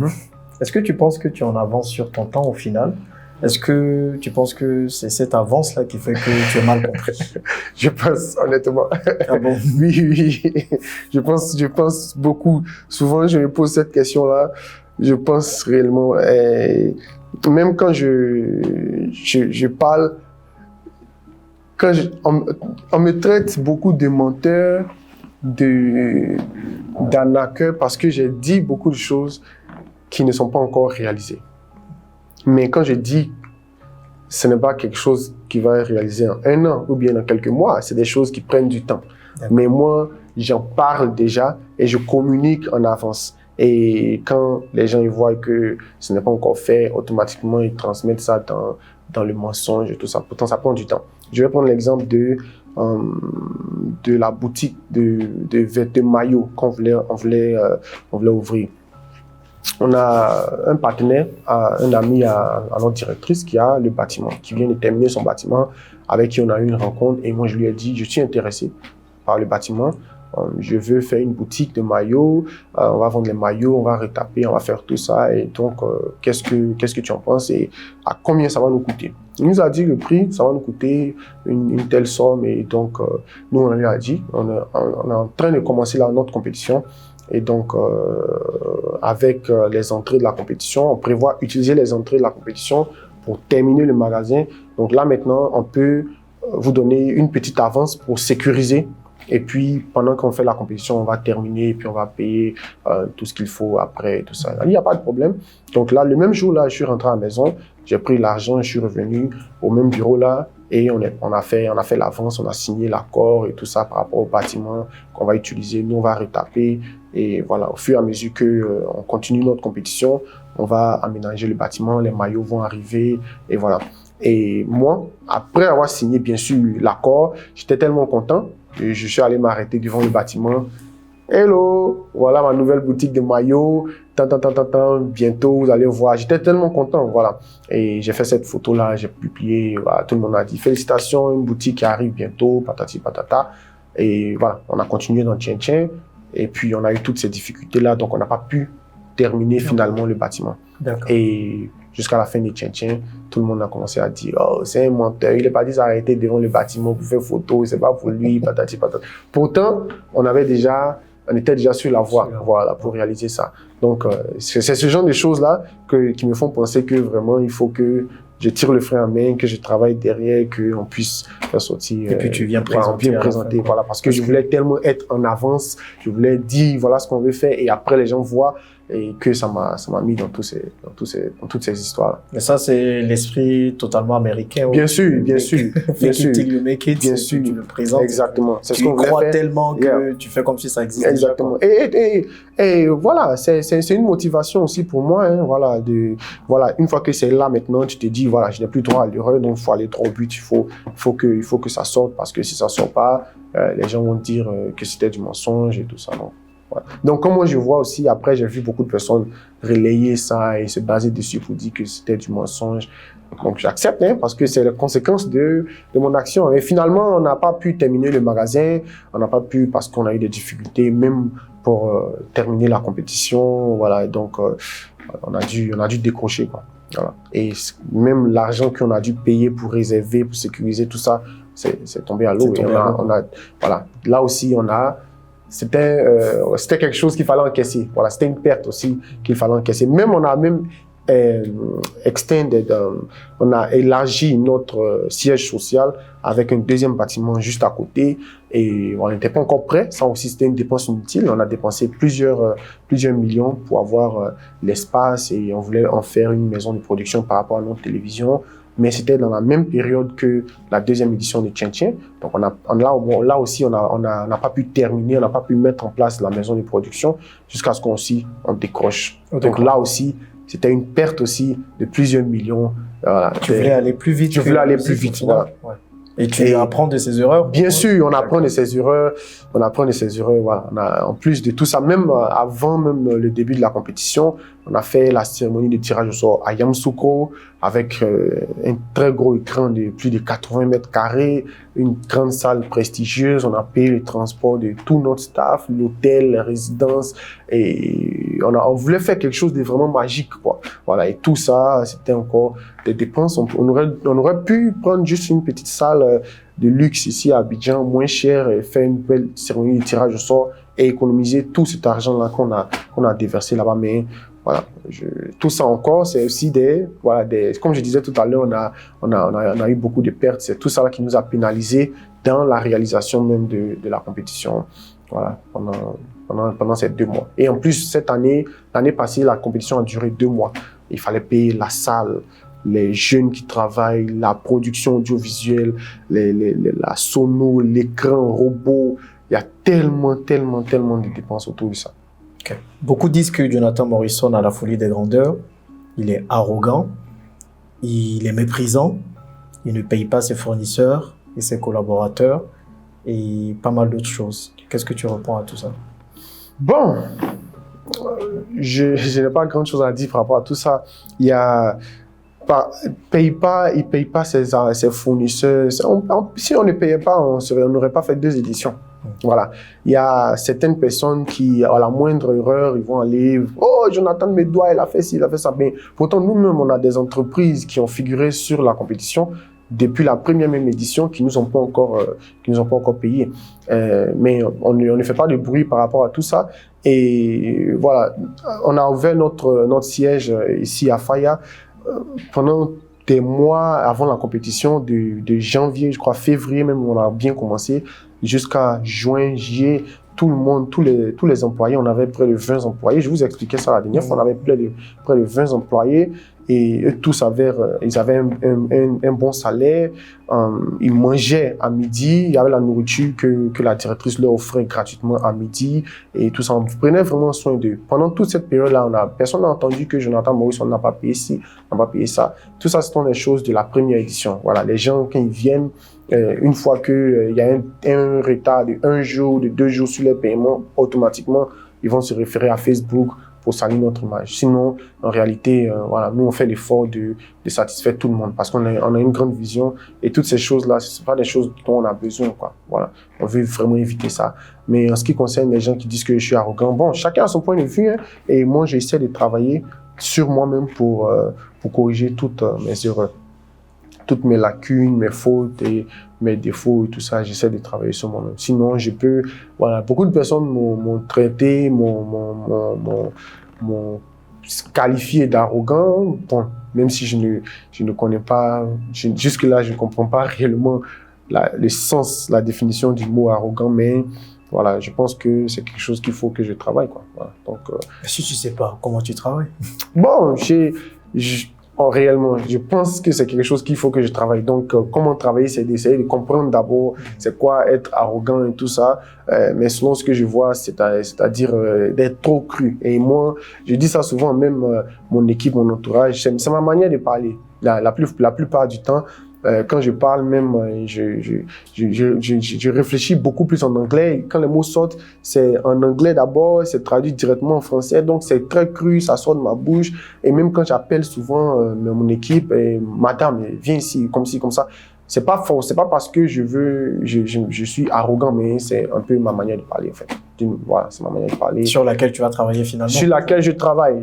est-ce que tu penses que tu en avances sur ton temps au final? Est-ce que tu penses que c'est cette avance-là qui fait que tu es mal compris? Je pense, honnêtement. Ah bon? Oui. Je pense beaucoup. Souvent, je me pose cette question-là. Je pense réellement, même quand je parle, on me traite beaucoup de menteur, d'arnaqueur, parce que j'ai dit beaucoup de choses qui ne sont pas encore réalisées. Mais quand je dis ce n'est pas quelque chose qui va être réalisé en 1 an ou bien en quelques mois, c'est des choses qui prennent du temps. Mais moi, j'en parle déjà et je communique en avance. Et quand les gens ils voient que ce n'est pas encore fait, automatiquement, ils transmettent ça dans le mensonge et tout ça. Pourtant, ça prend du temps. Je vais prendre l'exemple de la boutique de maillots qu'on voulait ouvrir. On a un partenaire, un ami à notre directrice qui a le bâtiment, qui vient de terminer son bâtiment, avec qui on a eu une rencontre. Et moi, je lui ai dit, je suis intéressé par le bâtiment. Je veux faire une boutique de maillots. On va vendre les maillots, on va retaper, on va faire tout ça. Et donc, qu'est-ce que tu en penses et à combien ça va nous coûter? Il nous a dit le prix, ça va nous coûter une telle somme. Et donc, nous, on lui a dit, on est en train de commencer notre compétition. Et donc, avec les entrées de la compétition, on prévoit utiliser les entrées de la compétition pour terminer le magasin. Donc là, maintenant, on peut vous donner une petite avance pour sécuriser. Et puis, pendant qu'on fait la compétition, on va terminer et puis on va payer tout ce qu'il faut après, tout ça. Il n'y a pas de problème. Donc là, le même jour, là, je suis rentré à la maison, j'ai pris l'argent, je suis revenu au même bureau là et on a fait l'avance, on a signé l'accord et tout ça par rapport au bâtiment qu'on va utiliser. Nous, on va retaper et voilà, au fur et à mesure qu'on continue notre compétition, on va aménager le bâtiment, les maillots vont arriver et voilà. Et moi, après avoir signé, bien sûr, l'accord, j'étais tellement content. Et je suis allé m'arrêter devant le bâtiment. Hello, voilà ma nouvelle boutique de maillots. Bientôt, vous allez voir. J'étais tellement content, voilà. Et j'ai fait cette photo-là, j'ai publié. Voilà, tout le monde a dit félicitations, une boutique qui arrive bientôt, patati patata. Et voilà, on a continué dans Tien Tien. Et puis, on a eu toutes ces difficultés-là, donc on n'a pas pu terminer finalement le bâtiment. Et jusqu'à la fin de Tien Tien, tout le monde a commencé à dire « Oh, c'est un menteur, il n'est pas dit s'arrêter devant le bâtiment pour faire photo, c'est pas pour lui, patati patata. » Pourtant, on était déjà sur la voie, voilà, pour réaliser ça. Donc, c'est ce genre de choses-là qui me font penser que vraiment, il faut que je tire le frein à main, que je travaille derrière, qu'on puisse faire sortir. Et puis tu viens présenter. Voilà, parce que je voulais tellement être en avance, je voulais dire voilà ce qu'on veut faire et après les gens voient et que ça m'a mis dans toutes ces histoires. Mais ça, c'est l'esprit totalement américain. Bien sûr. Bien sûr. You make it, bien sûr. Tu le présentes. Exactement. C'est ce qu'on croit tellement que tu fais comme si ça existait. Exactement. Et voilà, c'est une motivation aussi pour moi. Hein, voilà, une fois que c'est là maintenant, tu te dis voilà, je n'ai plus droit à l'erreur, donc il faut aller droit au but. Il faut que ça sorte parce que si ça sort pas, les gens vont dire que c'était du mensonge et tout ça. Non. Voilà. Donc, comme moi je vois aussi, après j'ai vu beaucoup de personnes relayer ça et se baser dessus pour dire que c'était du mensonge. Donc j'accepte, hein, parce que c'est la conséquence de mon action. Et finalement, on n'a pas pu terminer le magasin, on n'a pas pu parce qu'on a eu des difficultés, même pour terminer la compétition. Voilà, donc on a dû décrocher, quoi. Voilà. Et même l'argent qu'on a dû payer pour réserver, pour sécuriser tout ça, c'est tombé à l'eau. Voilà. Là aussi, c'était quelque chose qu'il fallait encaisser. Voilà, c'était une perte aussi qu'il fallait encaisser. On a on a élargi notre siège social avec un deuxième bâtiment juste à côté et on n'était pas encore prêt. Ça aussi, c'était une dépense inutile. On a dépensé plusieurs millions pour avoir l'espace et on voulait en faire une maison de production par rapport à notre télévision. Mais c'était dans la même période que la deuxième édition de Tien Tien. Donc, là aussi, on n'a pas pu terminer, on n'a pas pu mettre en place la maison de production jusqu'à ce qu'on décroche. Donc là aussi, c'était une perte aussi de plusieurs millions. Tu voulais aller plus vite. Je voulais aller plus vite, voilà. Ouais. Et tu apprends de ces erreurs? Bien sûr, on apprend de ces erreurs. Voilà. En plus de tout ça, même avant le début de la compétition, on a fait la cérémonie de tirage au sort à Yamoussoukro avec un très gros écran de plus de 80 mètres carrés, une grande salle prestigieuse. On a payé le transport de tout notre staff, l'hôtel, la résidence et on voulait faire quelque chose de vraiment magique, quoi. Voilà, et tout ça, c'était encore des dépenses. On aurait pu prendre juste une petite salle de luxe ici à Abidjan, moins cher, et faire une belle cérémonie de tirage au sort et économiser tout cet argent-là qu'on a déversé là-bas. Mais voilà, tout ça encore, c'est aussi comme je disais tout à l'heure, on a eu beaucoup de pertes. C'est tout ça là qui nous a pénalisé dans la réalisation même de la compétition. Voilà, pendant ces 2 mois. Et en plus, l'année passée, la compétition a duré 2 mois. Il fallait payer la salle, les jeunes qui travaillent, la production audiovisuelle, la sono, l'écran, robot. Il y a tellement de dépenses autour de ça. Okay. Beaucoup disent que Jonathan Morrison a la folie des grandeurs. Il est arrogant, il est méprisant, il ne paye pas ses fournisseurs et ses collaborateurs et pas mal d'autres choses. Qu'est-ce que tu réponds à tout ça? Bon, je n'ai pas grand chose à dire par rapport à tout ça. Il paye pas ses fournisseurs. Si on ne payait pas, on n'aurait pas fait 2 éditions. Voilà. Il y a certaines personnes qui, à la moindre erreur, ils vont aller, oh, Jonathan Medouai, il a fait ci, il a fait ça. Mais pourtant, nous-mêmes, on a des entreprises qui ont figuré sur la compétition depuis la première même édition qui nous ont pas encore payé. Mais on ne fait pas de bruit par rapport à tout ça. Et voilà, on a ouvert notre siège ici à Faya pendant des mois avant la compétition, de janvier, je crois février même, on a bien commencé, jusqu'à juin, juillet. Tout le monde, tous les employés, on avait près de 20 employés. Je vous expliquais ça la dernière fois, on avait près de 20 employés et eux tous ils avaient un bon salaire. Ils mangeaient à midi, il y avait la nourriture que la directrice leur offrait gratuitement à midi et tout ça. On prenait vraiment soin d'eux. Pendant toute cette période-là, personne n'a entendu que Jonathan Morrison n'a pas payé ci, n'a pas payé ça. Tout ça, ce sont des choses de la première édition. Voilà, les gens, quand ils viennent, une fois qu'il y a un retard de 1 jour, de 2 jours sur les paiements, automatiquement, ils vont se référer à Facebook pour salir notre image. Sinon, en réalité, voilà, nous, on fait l'effort de satisfaire tout le monde parce qu'on a une grande vision et toutes ces choses-là, ce ne sont pas des choses dont on a besoin, quoi. Voilà. On veut vraiment éviter ça. Mais en ce qui concerne les gens qui disent que je suis arrogant, bon, chacun a son point de vue, hein, et moi, j'essaie de travailler sur moi-même pour corriger toutes mes erreurs. Toutes mes lacunes, mes fautes et mes défauts et tout ça, j'essaie de travailler sur moi-même. Sinon, voilà, beaucoup de personnes m'ont traité, m'ont qualifié d'arrogant. Bon, même si je ne connais pas, jusque-là, je ne comprends pas réellement le sens, la définition du mot arrogant, mais voilà, je pense que c'est quelque chose qu'il faut que je travaille, quoi. Voilà, donc, si tu ne sais pas comment tu travailles? Bon, réellement, je pense que c'est quelque chose qu'il faut que je travaille. Donc, comment travailler, c'est d'essayer de comprendre d'abord c'est quoi être arrogant et tout ça. Mais selon ce que je vois, c'est-à-dire d'être trop cru. Et moi, je dis ça souvent, même mon équipe, mon entourage, c'est ma manière de parler. La plupart du temps, quand je parle même, je réfléchis beaucoup plus en anglais. Quand les mots sortent, c'est en anglais d'abord, c'est traduit directement en français. Donc, c'est très cru, ça sort de ma bouche. Et même quand j'appelle souvent mon équipe, madame, viens ici, comme ci, comme ça. C'est pas parce que je suis arrogant, mais c'est un peu ma manière de parler, en fait. Voilà, c'est ma manière de parler. Sur laquelle tu vas travailler finalement? Sur laquelle je travaille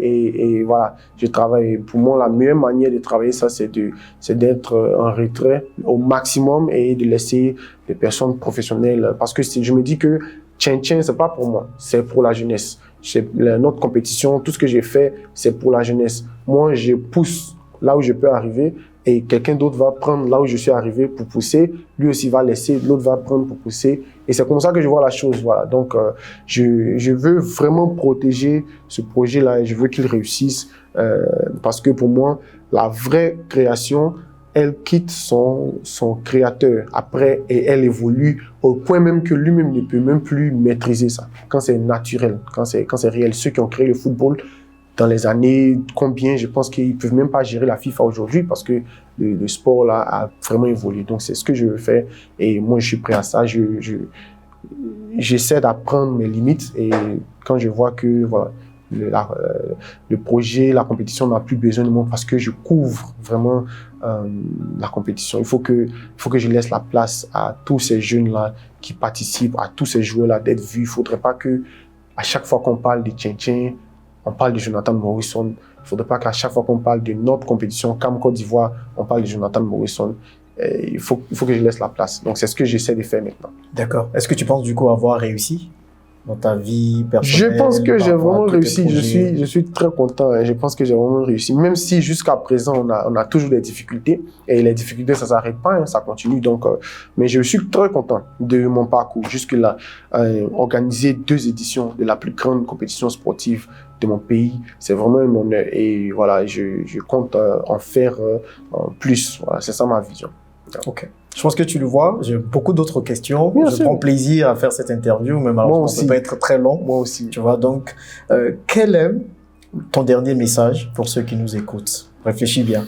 et voilà, je travaille. Pour moi, la meilleure manière de travailler, ça, c'est d'être en retrait au maximum et de laisser les personnes professionnelles. Parce que je me dis que Tien, c'est pas pour moi, c'est pour la jeunesse. Notre compétition, tout ce que j'ai fait, c'est pour la jeunesse. Moi, je pousse là où je peux arriver et quelqu'un d'autre va prendre là où je suis arrivé pour pousser. Lui aussi va laisser, l'autre va prendre pour pousser. Et c'est comme ça que je vois la chose. Voilà. Donc, je veux vraiment protéger ce projet-là et je veux qu'il réussisse parce que pour moi, la vraie création, elle quitte son créateur après et elle évolue au point même que lui-même ne peut même plus maîtriser ça. Quand c'est naturel, quand c'est réel. Ceux qui ont créé le football, dans les années, combien, je pense qu'ils ne peuvent même pas gérer la FIFA aujourd'hui parce que le sport là a vraiment évolué. Donc, c'est ce que je veux faire et moi, je suis prêt à ça. J'essaie d'apprendre mes limites et quand je vois que voilà, le projet, la compétition n'a plus besoin de moi parce que je couvre vraiment la compétition. Il faut que je laisse la place à tous ces jeunes-là qui participent, à tous ces joueurs-là d'être vus. Il ne faudrait pas que à chaque fois qu'on parle de Tchétchène, on parle de Jonathan Morrison. Il ne faudrait pas qu'à chaque fois qu'on parle de notre compétition, comme Côte d'Ivoire, on parle de Jonathan Morrison. Il faut que je laisse la place. Donc, c'est ce que j'essaie de faire maintenant. D'accord. Est-ce que tu penses du coup avoir réussi dans ta vie personnelle? Je pense que j'ai vraiment réussi. Je suis très content. Je pense que j'ai vraiment réussi. Même si jusqu'à présent, on a toujours des difficultés. Et les difficultés, ça ne s'arrête pas, ça continue. Donc, mais je suis très content de mon parcours jusque-là. Organiser 2 éditions de la plus grande compétition sportive de mon pays, c'est vraiment un honneur. Et voilà, je compte en faire plus. Voilà, c'est ça ma vision. Ok. Je pense que tu le vois, j'ai beaucoup d'autres questions. Bien je sûr. prends plaisir à faire cette interview, mais malheureusement, ça ne peut pas être très long. Moi aussi. Tu vois, donc, quel est ton dernier message pour ceux qui nous écoutent? Réfléchis bien.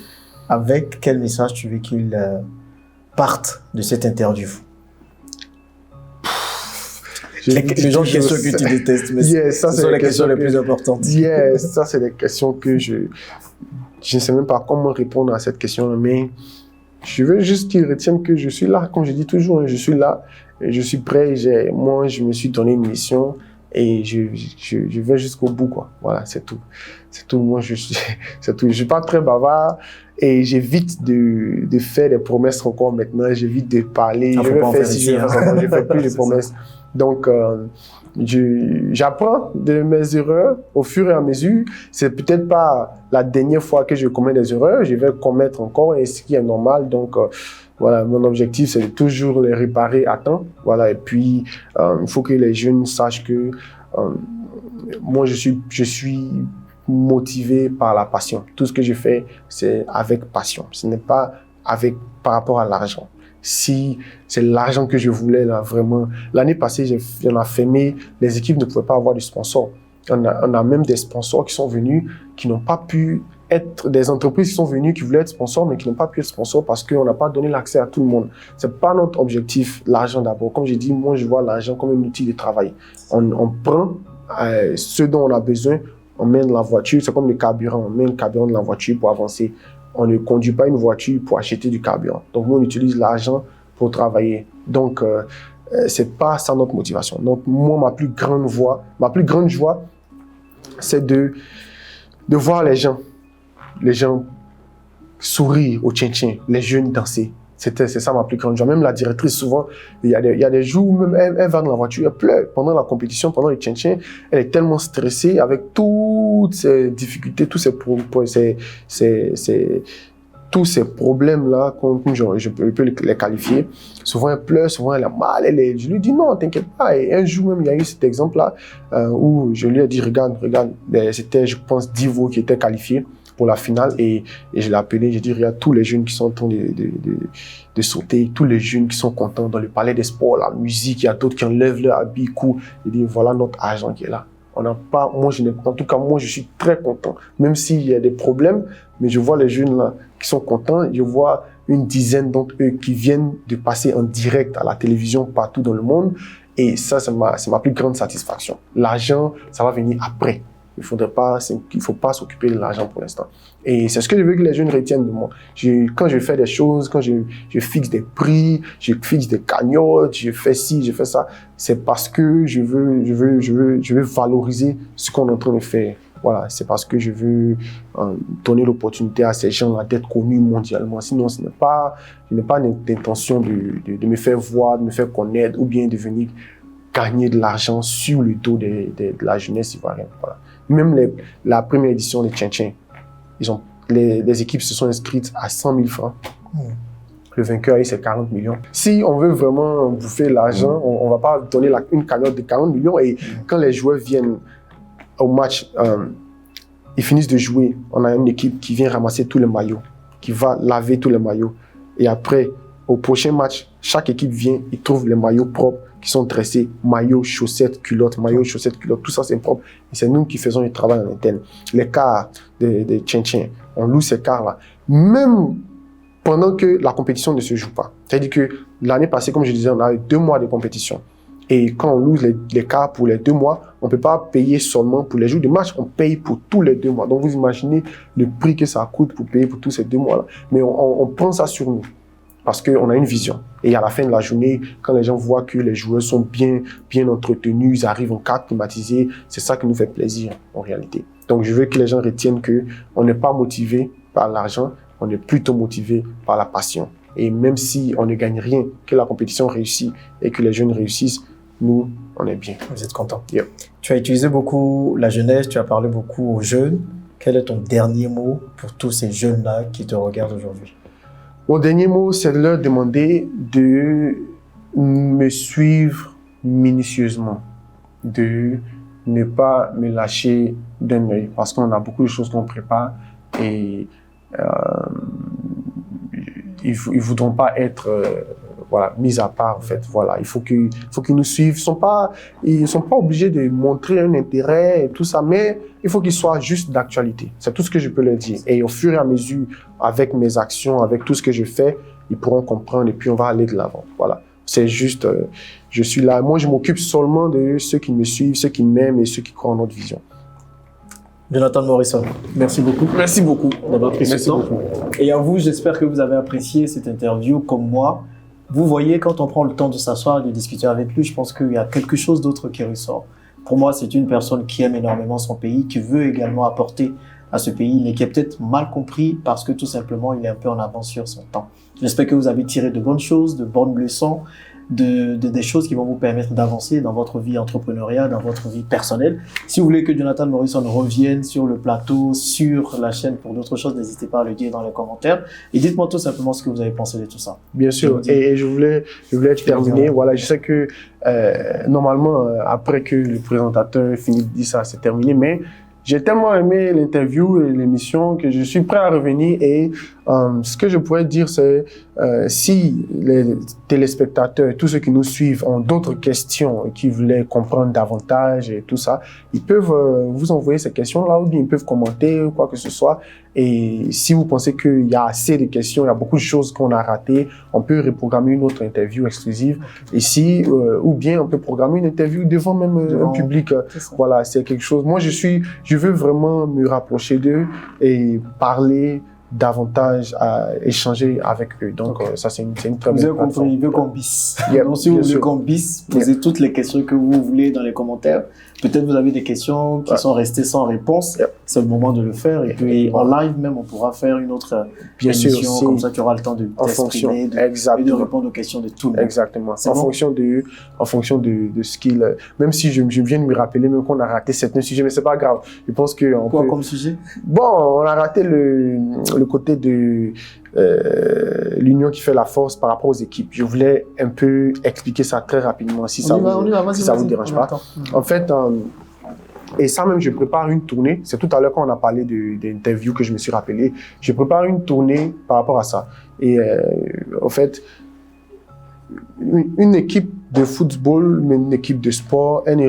Avec quel message tu veux qu'ils partent de cette interview? Les gens qui sont que tu détestes, mais ce sont les questions les plus importantes. Yes, ça c'est des questions que je ne sais même pas comment répondre à cette question, mais je veux juste qu'ils retiennent que je suis là, comme je dis toujours, je suis là, et je suis prêt, moi je me suis donné une mission et je vais jusqu'au bout, quoi. Voilà, c'est tout. C'est tout, moi c'est tout. Je suis pas très bavard et j'évite de faire des promesses encore maintenant, j'évite de parler, je vais faire si je fais plus de promesses. Donc, j'apprends de mes erreurs au fur et à mesure. C'est peut-être pas la dernière fois que je commets des erreurs, je vais commettre encore, et ce qui est normal. Donc, voilà, mon objectif, c'est de toujours les réparer à temps. Voilà, et puis, il faut que les jeunes sachent que moi, je suis motivé par la passion. Tout ce que je fais, c'est avec passion. Ce n'est pas par rapport à l'argent. Si c'est l'argent que je voulais, là, vraiment. L'année passée, on a fermé, les équipes ne pouvaient pas avoir de sponsors. On a même des sponsors qui sont venus, qui n'ont pas pu être, des entreprises qui sont venues, qui voulaient être sponsors, mais qui n'ont pas pu être sponsors parce qu'on n'a pas donné l'accès à tout le monde. C'est pas notre objectif, l'argent d'abord. Comme j'ai dit, moi, je vois l'argent comme un outil de travail. On prend ce dont on a besoin, on met dans la voiture, c'est comme le carburant, on met le carburant dans la voiture pour avancer. On ne conduit pas une voiture pour acheter du carburant. Donc, nous, on utilise l'argent pour travailler. Donc, c'est pas ça notre motivation. Donc, moi, ma plus grande joie, c'est de voir les gens sourire au tchin-tchin, les jeunes danser. C'est ça ma plus grande joie. Même la directrice, souvent, il y a des jours où même elle va dans la voiture, elle pleure. Pendant la compétition, pendant les tchin-tchin, elle est tellement stressée avec toutes ces difficultés, tous ces problèmes-là, comme je peux les qualifier. Souvent, elle pleure, souvent, elle a mal. Je lui dis non, t'inquiète pas. Et un jour même, il y a eu cet exemple-là où je lui ai dit, regarde, c'était, je pense, Divo qui était qualifié pour la finale et je l'ai appelé, j'ai dit, regarde tous les jeunes qui sont en train de sauter, tous les jeunes qui sont contents dans le palais des sports, la musique, il y a d'autres qui enlèvent leur habit, courent. J'ai dit, voilà notre argent qui est là. On n'a pas, en tout cas, moi, je suis très content, même s'il y a des problèmes, mais je vois les jeunes là qui sont contents, je vois une dizaine d'entre eux qui viennent de passer en direct à la télévision partout dans le monde et ça, c'est ma plus grande satisfaction. L'argent, ça va venir après. Il ne faut pas s'occuper de l'argent pour l'instant. Et c'est ce que je veux que les jeunes retiennent de moi. Quand je fais des choses, quand je fixe des prix, je fixe des cagnottes, je fais ci, je fais ça, c'est parce que je veux valoriser ce qu'on est en train de faire. Voilà, c'est parce que je veux donner l'opportunité à ces gens-là d'être connus mondialement. Sinon, je n'ai pas l'intention de me faire voir, de me faire connaître ou bien de venir gagner de l'argent sur le dos de la jeunesse ivoirienne. Voilà. Même la première édition des Tchin-Tchin, les équipes se sont inscrites à 100 000 francs. Le vainqueur a eu ses 40 millions. Si on veut vraiment bouffer l'argent, on ne va pas donner une cagnotte de 40 millions. Et quand les joueurs viennent au match, ils finissent de jouer, on a une équipe qui vient ramasser tous les maillots, qui va laver tous les maillots. Et après, au prochain match, chaque équipe vient, ils trouvent les maillots propres qui sont dressés, maillots, chaussettes, culottes, tout ça c'est propre. Et c'est nous qui faisons le travail en interne. Les cars de Tchin-Tchin, on loue ces cars-là. Même pendant que la compétition ne se joue pas. C'est-à-dire que l'année passée, comme je disais, on a eu 2 mois de compétition. Et quand on loue les cars pour les 2 mois, on ne peut pas payer seulement pour les jours de match, on paye pour tous les 2 mois. Donc vous imaginez le prix que ça coûte pour payer pour tous ces 2 mois-là. Mais on prend ça sur nous. parce qu'on a une vision. Et à la fin de la journée, quand les gens voient que les joueurs sont bien entretenus, ils arrivent en cadre climatisé, c'est ça qui nous fait plaisir en réalité. Donc je veux que les gens retiennent qu'on n'est pas motivé par l'argent, on est plutôt motivé par la passion. Et même si on ne gagne rien, que la compétition réussit et que les jeunes réussissent, nous, on est bien. Vous êtes content. Yeah. Tu as utilisé beaucoup la jeunesse, tu as parlé beaucoup aux jeunes. Quel est ton dernier mot pour tous ces jeunes-là qui te regardent aujourd'hui? Mon dernier mot, c'est de leur demander de me suivre minutieusement, de ne pas me lâcher d'un œil, parce qu'on a beaucoup de choses qu'on prépare et ils voudront pas être voilà, mis à part en fait. Voilà, il faut qu'ils nous suivent. Ils sont pas obligés de montrer un intérêt et tout ça, mais il faut qu'ils soient juste d'actualité. C'est tout ce que je peux leur dire. Et au fur et à mesure, avec mes actions, avec tout ce que je fais, ils pourront comprendre et puis on va aller de l'avant. Voilà. C'est juste, je suis là. Moi, je m'occupe seulement de ceux qui me suivent, ceux qui m'aiment et ceux qui croient en notre vision. Jonathan Morrison, merci beaucoup. Merci beaucoup d'avoir pris ce temps. Et à vous, j'espère que vous avez apprécié cette interview comme moi. Vous voyez, quand on prend le temps de s'asseoir et de discuter avec lui, je pense qu'il y a quelque chose d'autre qui ressort. Pour moi, c'est une personne qui aime énormément son pays, qui veut également apporter à ce pays, mais qui est peut-être mal compris parce que tout simplement, il est un peu en avance sur son temps. J'espère que vous avez tiré de bonnes choses, de bonnes leçons, des choses qui vont vous permettre d'avancer dans votre vie entrepreneuriale, dans votre vie personnelle. Si vous voulez que Jonathan Morrison revienne sur le plateau, sur la chaîne pour d'autres choses, n'hésitez pas à le dire dans les commentaires. Et dites-moi tout simplement ce que vous avez pensé de tout ça. Bien sûr. Et je voulais terminer. Voilà, je sais que normalement, après que le présentateur finit de dire ça, c'est terminé, mais j'ai tellement aimé l'interview et l'émission que je suis prêt à revenir et ce que je pourrais dire, c'est si les téléspectateurs, tous ceux qui nous suivent ont d'autres questions et qui voulaient comprendre davantage et tout ça, ils peuvent vous envoyer ces questions-là ou bien ils peuvent commenter ou quoi que ce soit. Et si vous pensez qu'il y a assez de questions, il y a beaucoup de choses qu'on a ratées, on peut reprogrammer une autre interview exclusive ici ou bien on peut programmer une interview devant même un public. Voilà, c'est quelque chose. Moi, je veux vraiment me rapprocher d'eux et parler davantage à échanger avec eux. Donc, ça, c'est une très bonne plateforme. Vous avez compris, il veut qu'on bisse. Yeah, donc, si vous voulez qu'on bisse, posez toutes les questions que vous voulez dans les commentaires. Peut-être vous avez des questions qui sont restées sans réponse. C'est le moment de le faire. Et puis, en live même, on pourra faire une autre émission. Comme ça, tu auras le temps de t'exprimer et de répondre aux questions de tout le monde. Exactement. En fonction de ce qu'il... Même si je viens de me rappeler, même qu'on a raté certains sujets, mais c'est pas grave. Je pense que... Quoi comme sujet? Bon, on a raté le côté de l'union qui fait la force par rapport aux équipes. Je voulais un peu expliquer ça très rapidement, si ça vous dérange pas. En fait, et ça même, je prépare une tournée. C'est tout à l'heure quand on a parlé d'interviews que je me suis rappelé. Je prépare une tournée par rapport à ça. Et en fait, une équipe de football, mais une équipe de sport, elle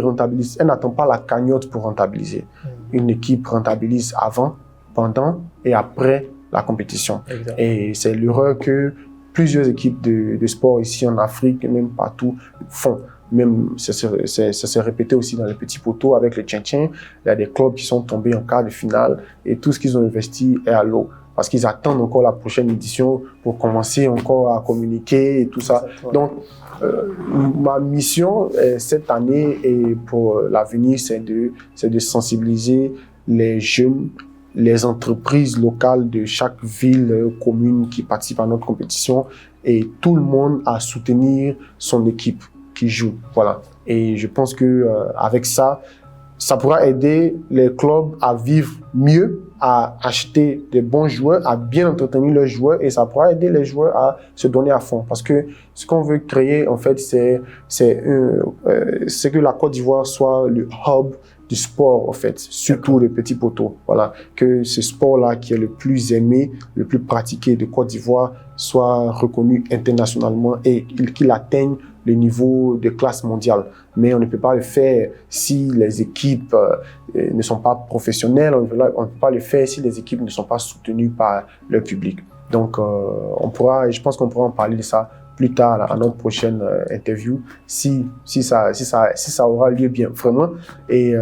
n'attend pas la cagnotte pour rentabiliser. Une équipe rentabilise avant, pendant et après la compétition. Exactement. Et c'est l'erreur que plusieurs équipes de sport ici en Afrique, et même partout, font. Même, ça s'est répété aussi dans les petits poteaux avec les Tchintchins. Il y a des clubs qui sont tombés en quart de finale et tout ce qu'ils ont investi est à l'eau. Parce qu'ils attendent encore la prochaine édition pour commencer encore à communiquer et tout ça. Donc, ma mission cette année et pour l'avenir, c'est de sensibiliser les jeunes, les entreprises locales de chaque ville, commune qui participe à notre compétition et tout le monde à soutenir son équipe qui joue. Voilà. Et je pense que avec ça, ça pourra aider les clubs à vivre mieux, à acheter des bons joueurs, à bien entretenir leurs joueurs et ça pourra aider les joueurs à se donner à fond. Parce que ce qu'on veut créer, en fait, c'est que la Côte d'Ivoire soit le hub du sport, en fait, surtout les petits poteaux. Voilà. Que ce sport-là qui est le plus aimé, le plus pratiqué de Côte d'Ivoire soit reconnu internationalement et qu'il atteigne le niveau de classe mondiale. Mais on ne peut pas le faire si les équipes ne sont pas professionnelles, on ne peut pas le faire si les équipes ne sont pas soutenues par leur public. Donc, je pense qu'on pourra en parler de ça plus tard à notre prochaine interview, si ça aura lieu bien, vraiment. Et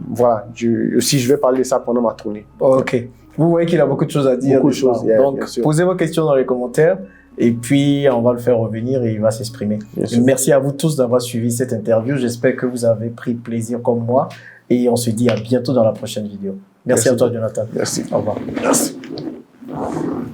voilà, je vais parler de ça pendant ma tournée. Ok. Vous voyez qu'il a beaucoup de choses à dire. Beaucoup de choses, donc, posez vos questions dans les commentaires. Et puis, on va le faire revenir et il va s'exprimer. Merci à vous tous d'avoir suivi cette interview. J'espère que vous avez pris plaisir comme moi. Et on se dit à bientôt dans la prochaine vidéo. Merci à toi, Jonathan. Merci. Au revoir. Merci.